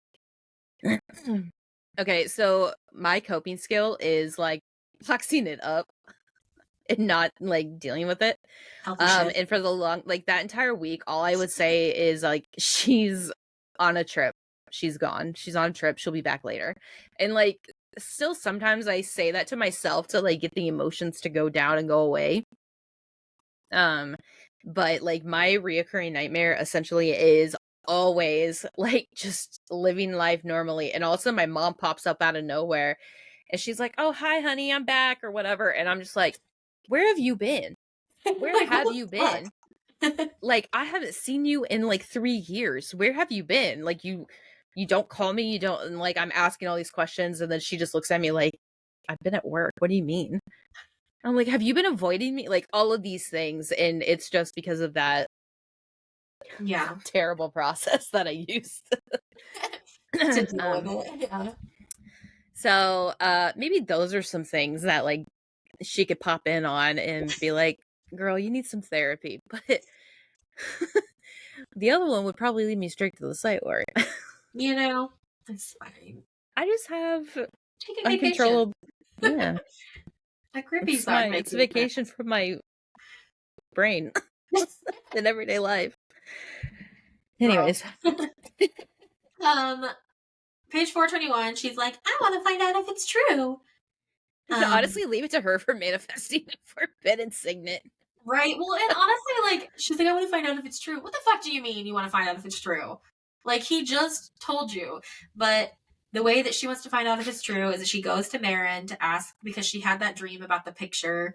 [SPEAKER 2] Okay, so my coping skill is like boxing it up and not like dealing with it.
[SPEAKER 1] Healthy shit.
[SPEAKER 2] And for the long, like that entire week, all I would say is like, she's on a trip. She's gone. She's on a trip. She'll be back later. And like, still sometimes I say that to myself to like get the emotions to go down and go away. But like my reoccurring nightmare essentially is always like just living life normally. And also my mom pops up out of nowhere and she's like, "Oh, hi honey, I'm back," or whatever. And I'm just like, "Where have you been? Where
[SPEAKER 1] Like,
[SPEAKER 2] have
[SPEAKER 1] what
[SPEAKER 2] you
[SPEAKER 1] the
[SPEAKER 2] been?
[SPEAKER 1] fuck?
[SPEAKER 2] Like, I haven't seen you in like 3 years. Where have you been? Like you don't call me, you don't." And like I'm asking all these questions and then she just looks at me like, "I've been at work. What do you mean?" I'm like, "Have you been avoiding me?" Like all of these things, and it's just because of that
[SPEAKER 1] Yeah.
[SPEAKER 2] terrible process that I used.
[SPEAKER 1] To deal with
[SPEAKER 2] um
[SPEAKER 1] it. Yeah.
[SPEAKER 2] so maybe those are some things that like she could pop in on and be like, "Girl, you need some therapy." But the other one would probably lead me straight to the site work.
[SPEAKER 1] You know, it's fine.
[SPEAKER 2] I just have
[SPEAKER 1] Take a vacation.
[SPEAKER 2] uncontrollable. Yeah,
[SPEAKER 1] A creepy's on
[SPEAKER 2] it's a
[SPEAKER 1] vacation.
[SPEAKER 2] vacation from my brain in everyday life.
[SPEAKER 1] Girl.
[SPEAKER 2] Anyways,
[SPEAKER 1] um, page 421, she's like, I want to find out if it's true.
[SPEAKER 2] honestly, leave it to her for manifesting the forbidden signet.
[SPEAKER 1] Right. Well, and honestly, like, she's like, I want to find out if it's true. What the fuck do you mean you want to find out if it's true? Like, he just told you. But the way that she wants to find out if it's true is that she goes to Marin to ask, because she had that dream about the picture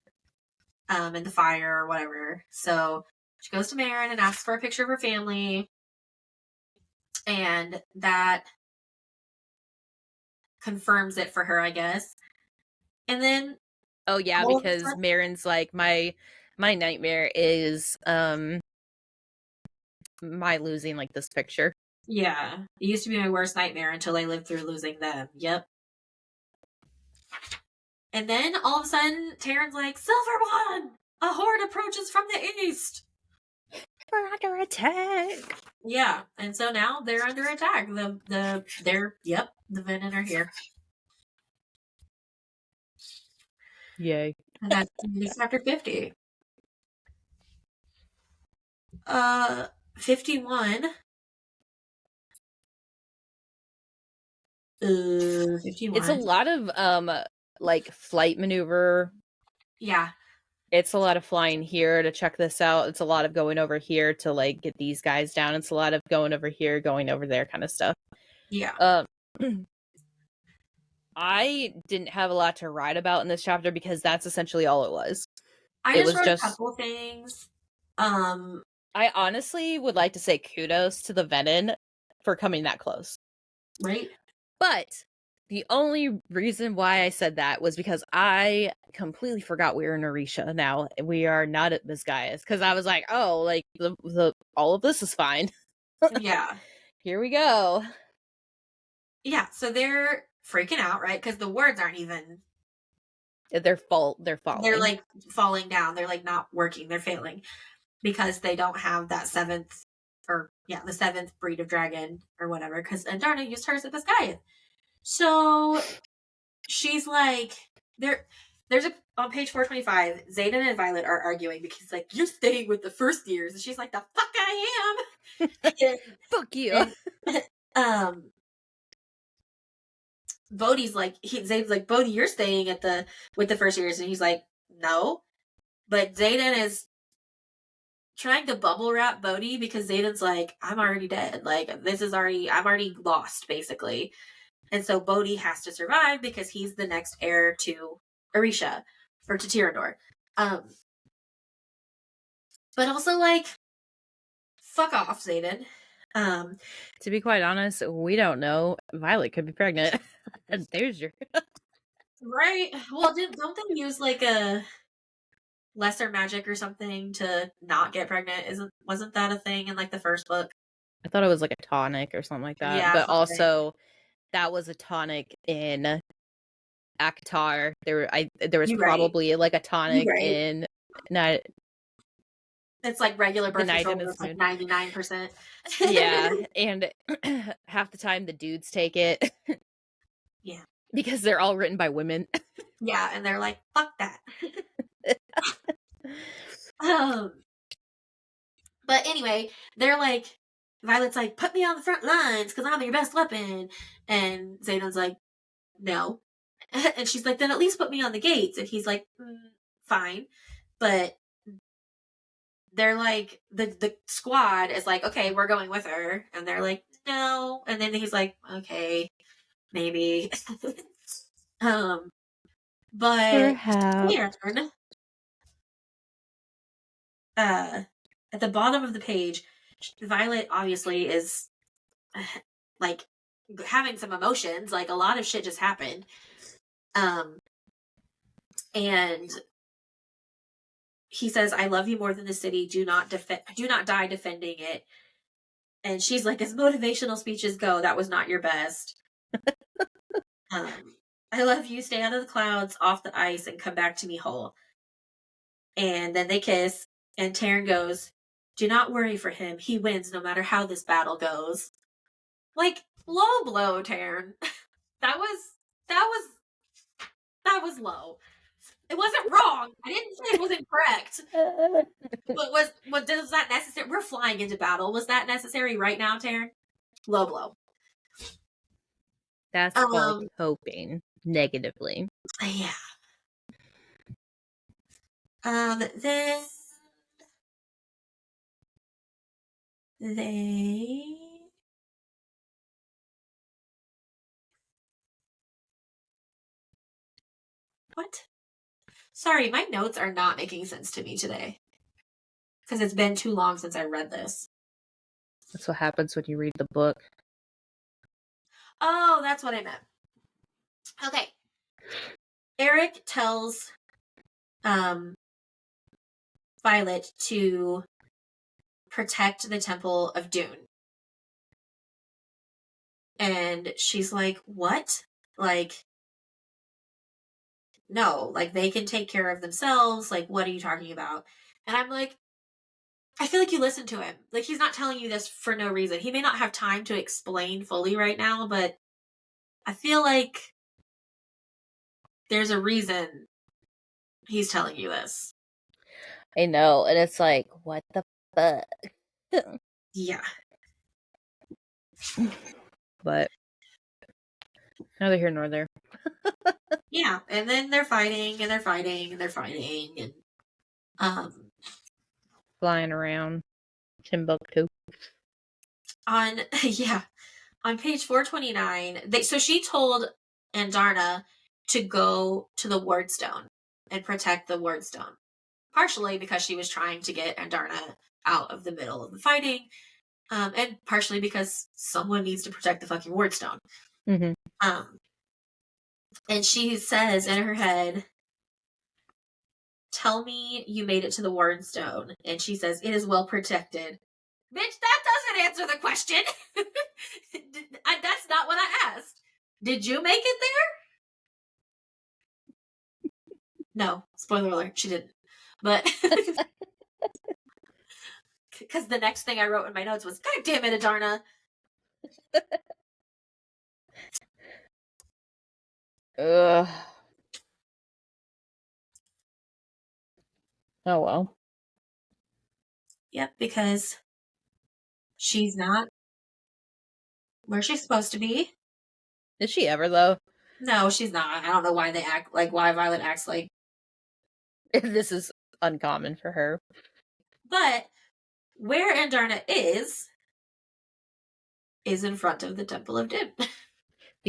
[SPEAKER 1] and the fire or whatever. So she goes to Marin and asks for a picture of her family. And that confirms it for her, I guess. And then
[SPEAKER 2] Oh yeah,
[SPEAKER 1] all of a
[SPEAKER 2] because
[SPEAKER 1] sudden,
[SPEAKER 2] Marin's like my nightmare is my losing like this picture.
[SPEAKER 1] yeah, it used to be my worst nightmare until I lived through losing them. Yep. And then all of a sudden, Taryn's like, Silver One! A horde approaches from the east!
[SPEAKER 2] We're under attack.
[SPEAKER 1] Yeah, and so now they're under attack. The Venom are here.
[SPEAKER 2] Yay.
[SPEAKER 1] And that's chapter 50. 51. 51.
[SPEAKER 2] It's a lot of like flight maneuver.
[SPEAKER 1] Yeah.
[SPEAKER 2] It's a lot of flying here to check this out. It's a lot of going over here to like get these guys down. It's a lot of going over here, going over there kind of stuff.
[SPEAKER 1] Yeah.
[SPEAKER 2] Um I didn't have a lot to write about in this chapter because that's essentially all it was.
[SPEAKER 1] I
[SPEAKER 2] It
[SPEAKER 1] just
[SPEAKER 2] was
[SPEAKER 1] wrote a
[SPEAKER 2] just
[SPEAKER 1] couple things. Um,
[SPEAKER 2] I honestly would like to say kudos to the Venom for coming that close.
[SPEAKER 1] right?
[SPEAKER 2] But the only reason why I said that was because I completely forgot we were in Orisha now. We are not at Biscayas. Because I was like, oh, like the all of this is fine.
[SPEAKER 1] Yeah.
[SPEAKER 2] Here we go.
[SPEAKER 1] Yeah, so they're freaking out, right? Because the words aren't even,
[SPEAKER 2] They're
[SPEAKER 1] they're
[SPEAKER 2] falling.
[SPEAKER 1] like falling down. They're like not working. They're failing because they don't have that seventh, or yeah, the seventh breed of dragon or whatever. Because Andarna used hers at the sky. So she's like, there's a, on page 425, Zayden and Violet are arguing because like, you're staying with the first years. And she's like, the fuck I am.
[SPEAKER 2] Fuck you.
[SPEAKER 1] and, um, Bodhi's like, Zayden's like, Bodhi, you're staying at the with the first years, and he's like, no. But Zayden is trying to bubble wrap Bodhi because Zayden's like, I'm already dead. Like, this is already, I'm already lost, basically. And so Bodhi has to survive because he's the next heir to Orisha or to Tyrandor. But also, like, fuck off, Xaden.
[SPEAKER 2] To be quite honest, we don't know. Violet could be pregnant. There's your.
[SPEAKER 1] Right? Well, don't they use like a lesser magic or something to not get pregnant? Wasn't that a thing in like the first book?
[SPEAKER 2] I thought it was like a tonic or something like that.
[SPEAKER 1] Yeah,
[SPEAKER 2] But
[SPEAKER 1] something.
[SPEAKER 2] also, that was a tonic in Akatar. There was
[SPEAKER 1] You right.
[SPEAKER 2] probably like a
[SPEAKER 1] You
[SPEAKER 2] tonic
[SPEAKER 1] right.
[SPEAKER 2] in not
[SPEAKER 1] It's like regular
[SPEAKER 2] the
[SPEAKER 1] birth
[SPEAKER 2] Night
[SPEAKER 1] control
[SPEAKER 2] in the
[SPEAKER 1] is like
[SPEAKER 2] Spoon.
[SPEAKER 1] 99%.
[SPEAKER 2] Yeah, and half the time the dudes take it
[SPEAKER 1] Yeah.
[SPEAKER 2] because they're all written by women.
[SPEAKER 1] Yeah, and they're like, fuck that. um, but anyway, they're like, Violet's like, put me on the front lines because I'm your best weapon. And Xanon's like, no. And she's like, then at least put me on the gates. And he's like, fine. But they're like, the squad is like, okay, we're going with her. And they're like, no. And then he's like, okay, maybe. um, but
[SPEAKER 2] Perhaps.
[SPEAKER 1] Aaron, at the bottom of the page, Violet obviously is like having some emotions. Like a lot of shit just happened. Um, and he says, "I love you more than the city. Do not die defending it." And she's like, "As motivational speeches go, that was not your best." I love you. Stay out of the clouds, off the ice, and come back to me whole. And then they kiss, and Taryn goes, "Do not worry for him. He wins no matter how this battle goes." Like, low blow, Taryn. that was that was that was low. It wasn't wrong. I didn't say it was incorrect. But what does that necessary? We're flying into battle. Was that necessary right now, Taryn? Low blow.
[SPEAKER 2] That's called hoping negatively.
[SPEAKER 1] Yeah. Then they what? Sorry, my notes are not making sense to me today because it's been too long since I read this.
[SPEAKER 2] That's what happens when you read the book.
[SPEAKER 1] Oh, that's what I meant. Okay. Eric tells Violet to protect the Temple of Dune. And she's like, "What?" Like, no, like they can take care of themselves. Like, what are you talking about? And I'm like, I feel like you listen to him. Like, he's not telling you this for no reason. He may not have time to explain fully right now, but I feel like there's a reason he's telling you this.
[SPEAKER 2] I know, and it's like, what the fuck?
[SPEAKER 1] Yeah.
[SPEAKER 2] But neither here nor there.
[SPEAKER 1] Yeah. And then they're fighting and they're fighting and they're fighting and
[SPEAKER 2] Flying around Timbuktu.
[SPEAKER 1] On page 429, so she told Andarna to go to the Wardstone and protect the Wardstone. Partially because she was trying to get Andarna out of the middle of the fighting, and partially because someone needs to protect the fucking Wardstone.
[SPEAKER 2] Mm-hmm.
[SPEAKER 1] And she says in her head, "Tell me you made it to the Wardstone." And she says, "It is well protected." Bitch, that doesn't answer the question. That's not what I asked. Did you make it there? No. Spoiler alert, she didn't. But because the next thing I wrote in my notes was, "God damn it, Adarna."
[SPEAKER 2] Ugh. Oh well.
[SPEAKER 1] Yep, because she's not where she's supposed to be.
[SPEAKER 2] Is she ever though?
[SPEAKER 1] No, she's not. I don't know why why Violet acts like.
[SPEAKER 2] This is uncommon for her.
[SPEAKER 1] But where Andarna is in front of the Temple of Dim.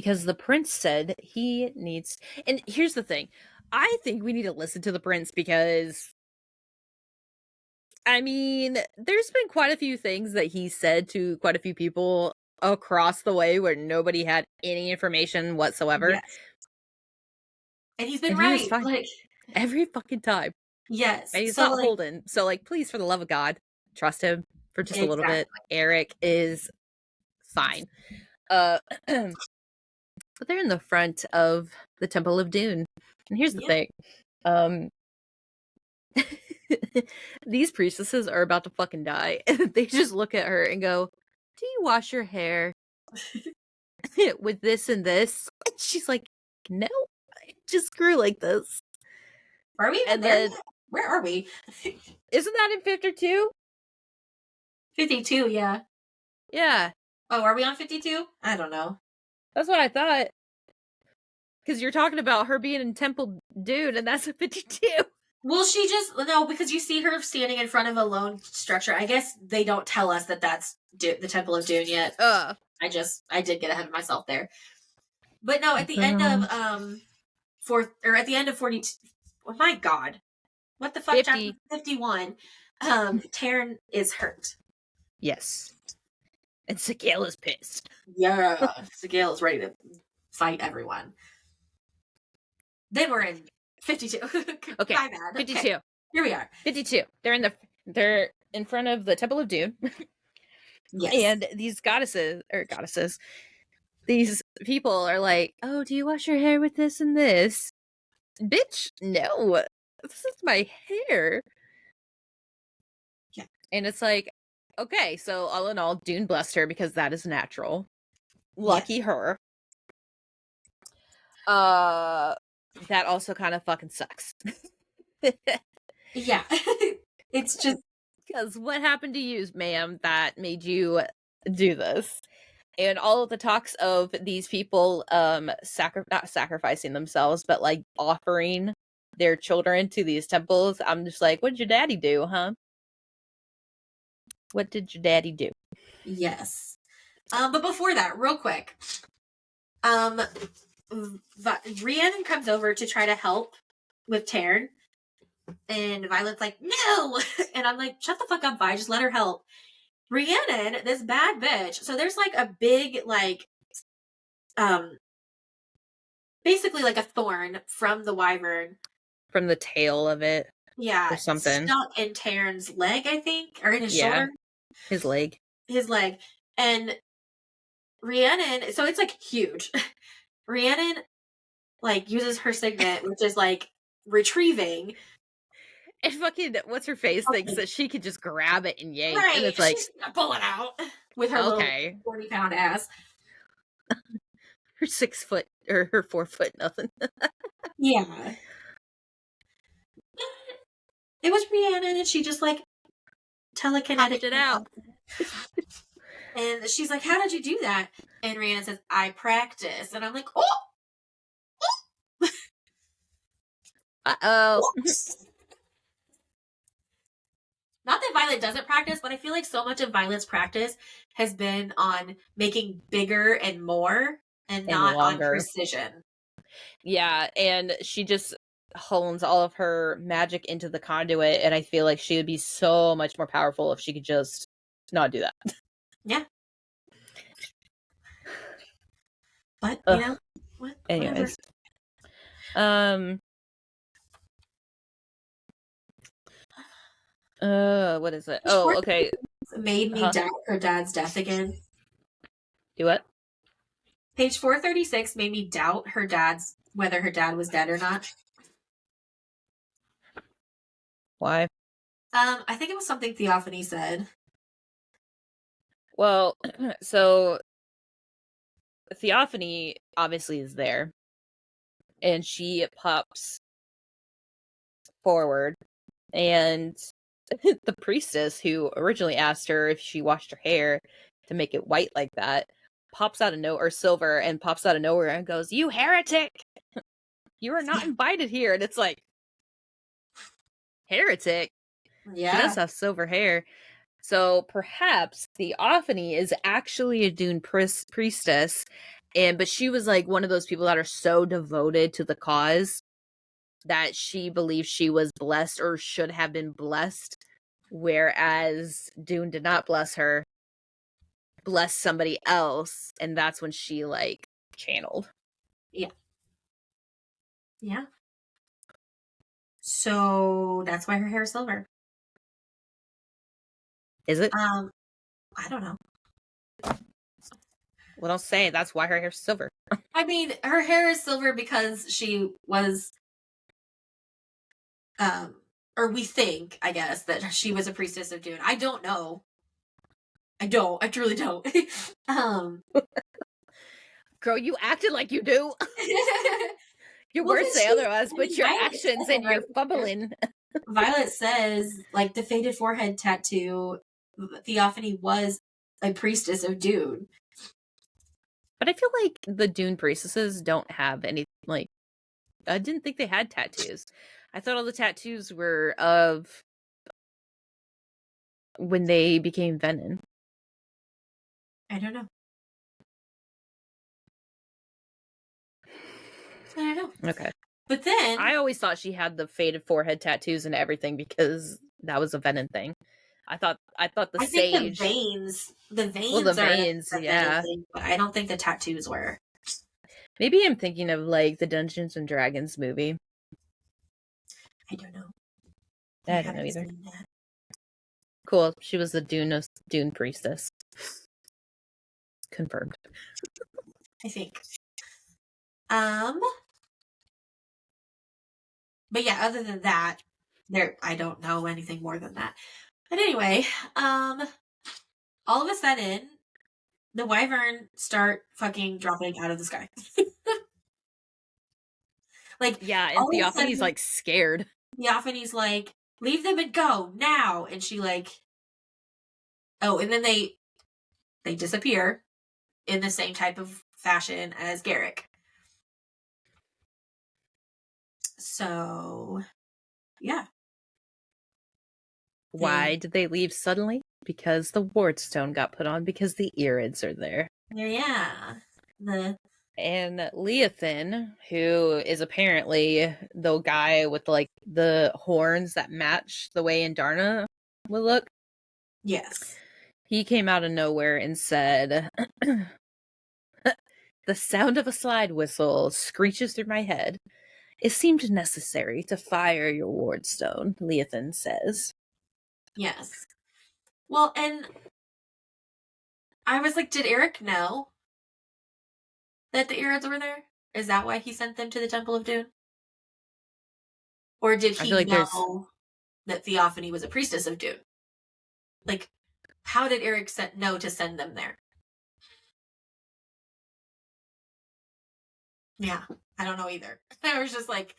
[SPEAKER 2] because the prince said he needs. And here's the thing, I think we need to listen to the prince because, I mean, there's been quite a few things that he said to quite a few people across the way where nobody had any information whatsoever,
[SPEAKER 1] Yes. And he's been
[SPEAKER 2] and he was
[SPEAKER 1] right.
[SPEAKER 2] fine
[SPEAKER 1] Like,
[SPEAKER 2] every fucking time.
[SPEAKER 1] yes.
[SPEAKER 2] And he's
[SPEAKER 1] So,
[SPEAKER 2] not
[SPEAKER 1] like,
[SPEAKER 2] Holden. So, like, please, for the love of God, trust him for just a little bit.
[SPEAKER 1] exactly.
[SPEAKER 2] Eric is fine. Uh, but they're in the front of the Temple of Dune. And here's the
[SPEAKER 1] Yeah.
[SPEAKER 2] thing. These priestesses are about to fucking die. And they just look at her and go, "Do you wash your hair with this and this?" And she's like, "No, I just grew like this."
[SPEAKER 1] Are we even
[SPEAKER 2] And
[SPEAKER 1] there
[SPEAKER 2] then,
[SPEAKER 1] yet? Where are we?
[SPEAKER 2] isn't that in 52?
[SPEAKER 1] 52, yeah.
[SPEAKER 2] Yeah,
[SPEAKER 1] Oh, are we on 52? I don't know.
[SPEAKER 2] that's what I thought. Because you're talking about her being in Temple Dune, and that's a 52.
[SPEAKER 1] Well, she just, no, because you see her standing in front of a lone structure. I guess they don't tell us that that's the Temple of Dune yet. I did get ahead of myself there. But no, at the end of, at the end of 42, oh my God. What the fuck,
[SPEAKER 2] 50.
[SPEAKER 1] chapter 51, Taryn is hurt.
[SPEAKER 2] Yes. And Sigale is pissed.
[SPEAKER 1] Yeah. Sigale is ready to fight everyone. Then we're in 52.
[SPEAKER 2] Okay.
[SPEAKER 1] My bad.
[SPEAKER 2] 52.
[SPEAKER 1] Okay. Here we are.
[SPEAKER 2] 52. They're in front of the Temple of Dune.
[SPEAKER 1] Yes.
[SPEAKER 2] And these goddesses, these people are like, "Oh, do you wash your hair with this and this?" Bitch, no. This is my hair.
[SPEAKER 1] Yeah.
[SPEAKER 2] And it's like, okay, so all in all, Dune blessed her because that is natural. Lucky her. That also kind of fucking sucks.
[SPEAKER 1] Yeah. It's just,
[SPEAKER 2] because what happened to you, ma'am, that made you do this? And all of the talks of these people not sacrificing themselves, but like offering their children to these temples, I'm just like, what did your daddy do, huh? What did your daddy do?
[SPEAKER 1] yes. But before that, real quick, Rhiannon comes over to try to help with Taryn, and Violet's like, no! And I'm like, shut the fuck up, Vi, just let her help. Rhiannon, this bad bitch, so there's like a big, like, basically like a thorn from the wyvern.
[SPEAKER 2] From the tail of it.
[SPEAKER 1] Yeah,
[SPEAKER 2] Or something.
[SPEAKER 1] stuck in Taryn's leg, I think, or in his
[SPEAKER 2] Yeah.
[SPEAKER 1] shoulder.
[SPEAKER 2] His leg.
[SPEAKER 1] His leg. And Rhiannon, so it's like huge. Rhiannon like uses her signet, which is like retrieving.
[SPEAKER 2] And fucking what's her face thinks that she could just grab it and yank.
[SPEAKER 1] Right.
[SPEAKER 2] And it's like,
[SPEAKER 1] She's gonna pull it out with her little
[SPEAKER 2] okay.
[SPEAKER 1] 40-pound ass.
[SPEAKER 2] Her 6 foot or her 4 foot nothing.
[SPEAKER 1] Yeah. It was Rhiannon, and she just like telekinetic
[SPEAKER 2] Popped it out.
[SPEAKER 1] And she's like, how did you do that? And Rhiannon says, I practice. And I'm like, oh!
[SPEAKER 2] Uh-oh.
[SPEAKER 1] Not that Violet doesn't practice, but I feel like so much of Violet's practice has been on making bigger and more and not
[SPEAKER 2] longer.
[SPEAKER 1] on precision.
[SPEAKER 2] Yeah, and she just hones all of her magic into the conduit, and I feel like she would be so much more powerful if she could just not do that.
[SPEAKER 1] Yeah. But,
[SPEAKER 2] Ugh.
[SPEAKER 1] you know, whatever.
[SPEAKER 2] Anyways. What is it? Oh, okay.
[SPEAKER 1] Made me doubt her dad's death again.
[SPEAKER 2] Do what?
[SPEAKER 1] Page 436 made me doubt whether her dad was dead or not.
[SPEAKER 2] Why?
[SPEAKER 1] I think it was something Theophany said.
[SPEAKER 2] Well, so Theophany obviously is there, and she pops forward, and the priestess who originally asked her if she washed her hair to make it white like that pops out of nowhere, or silver, and pops out of nowhere and goes, "You heretic! You are not invited here." And it's like, heretic?
[SPEAKER 1] Yeah.
[SPEAKER 2] She does have silver hair. So perhaps Theophany is actually a Dune priestess, But she was like one of those people that are so devoted to the cause that she believes she was blessed or should have been blessed, whereas Dune did not bless her, bless somebody else, and that's when she like channeled.
[SPEAKER 1] Yeah. Yeah. So that's why her hair is silver.
[SPEAKER 2] Is it?
[SPEAKER 1] I don't know.
[SPEAKER 2] Well, don't say it. That's why her hair's silver.
[SPEAKER 1] I mean, her hair is silver because she was, or we think, I guess, that she was a priestess of Dune. I don't know. I don't. I truly don't. um,
[SPEAKER 2] Girl, you acted like you do. Your
[SPEAKER 1] well,
[SPEAKER 2] words
[SPEAKER 1] because
[SPEAKER 2] say
[SPEAKER 1] she's,
[SPEAKER 2] otherwise,
[SPEAKER 1] I
[SPEAKER 2] but
[SPEAKER 1] mean,
[SPEAKER 2] your
[SPEAKER 1] Violet
[SPEAKER 2] actions
[SPEAKER 1] said
[SPEAKER 2] and
[SPEAKER 1] right
[SPEAKER 2] your
[SPEAKER 1] there.
[SPEAKER 2] fumbling.
[SPEAKER 1] Violet says, like, the faded forehead tattoo, Theophany was a priestess of Dune.
[SPEAKER 2] But I feel like the Dune priestesses don't have any, like, I didn't think they had tattoos. I thought all the tattoos were of when they became Venom.
[SPEAKER 1] I don't know. I don't know.
[SPEAKER 2] Okay.
[SPEAKER 1] But then
[SPEAKER 2] I always thought she had the faded forehead tattoos and everything because that was a Venom thing. I thought the
[SPEAKER 1] I think
[SPEAKER 2] sage.
[SPEAKER 1] the
[SPEAKER 2] Well, the
[SPEAKER 1] veins are
[SPEAKER 2] veins,
[SPEAKER 1] the Venom
[SPEAKER 2] yeah.
[SPEAKER 1] thing, but I don't think the tattoos were.
[SPEAKER 2] Maybe I'm thinking of like the Dungeons and Dragons movie.
[SPEAKER 1] I don't know. I
[SPEAKER 2] I don't know
[SPEAKER 1] haven't
[SPEAKER 2] either.
[SPEAKER 1] seen that.
[SPEAKER 2] Cool. She was the Dune priestess. Confirmed.
[SPEAKER 1] I think. But yeah, other than that, I don't know anything more than that. But anyway, all of a sudden, the wyvern start fucking dropping out of the sky. Like
[SPEAKER 2] Yeah, and
[SPEAKER 1] all of a
[SPEAKER 2] Theophany's
[SPEAKER 1] sudden,
[SPEAKER 2] like scared.
[SPEAKER 1] Theophany's like, "Leave them and go now," and she like, oh, and then they disappear in the same type of fashion as Garrick. So, yeah.
[SPEAKER 2] Why
[SPEAKER 1] They,
[SPEAKER 2] did they leave suddenly? Because the wardstone got put on because the Irids are there.
[SPEAKER 1] yeah. The
[SPEAKER 2] And Leothin, who is apparently the guy with like the horns that match the way Indarna would look,
[SPEAKER 1] yes.
[SPEAKER 2] he came out of nowhere and said, "The sound of a slide whistle screeches through my head. It seemed necessary to fire your wardstone," Leothin says.
[SPEAKER 1] Yes. Well, and I was like, did Eric know that the Irids were there? Is that why he sent them to the Temple of Dune? Or did
[SPEAKER 2] I feel
[SPEAKER 1] he
[SPEAKER 2] like there's
[SPEAKER 1] know that Theophany was a priestess of Dune? Like, how did Eric know to send them there? Yeah, I don't know either. I was just like,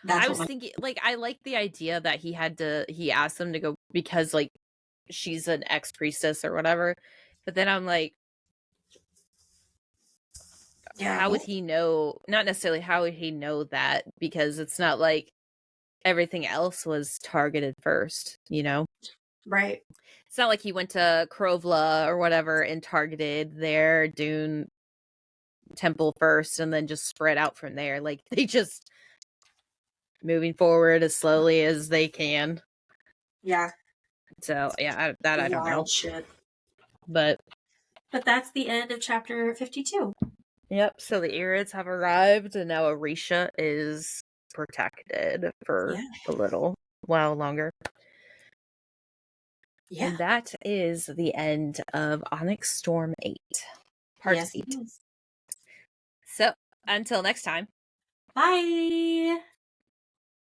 [SPEAKER 1] that's
[SPEAKER 2] I
[SPEAKER 1] what
[SPEAKER 2] was
[SPEAKER 1] my
[SPEAKER 2] thinking, like, I like the idea that he asked them to go because, like, she's an ex priestess or whatever. But then I'm like,
[SPEAKER 1] yeah,
[SPEAKER 2] how would he know? Not necessarily how would he know that because it's not like everything else was targeted first, you know?
[SPEAKER 1] right,
[SPEAKER 2] It's not like he went to Krovla or whatever and targeted their Dune temple first and then just spread out from there. Like, they just moving forward as slowly as they can.
[SPEAKER 1] yeah,
[SPEAKER 2] So, yeah, I don't know.
[SPEAKER 1] wild shit.
[SPEAKER 2] But
[SPEAKER 1] But that's the end of chapter 52.
[SPEAKER 2] yep, so the Irids have arrived, and now Orisha is protected for
[SPEAKER 1] Yeah,
[SPEAKER 2] a little while longer.
[SPEAKER 1] yeah,
[SPEAKER 2] And that is the end of Onyx Storm 8, Part
[SPEAKER 1] yes, it
[SPEAKER 2] 8.
[SPEAKER 1] is.
[SPEAKER 2] So, until next time.
[SPEAKER 1] Bye.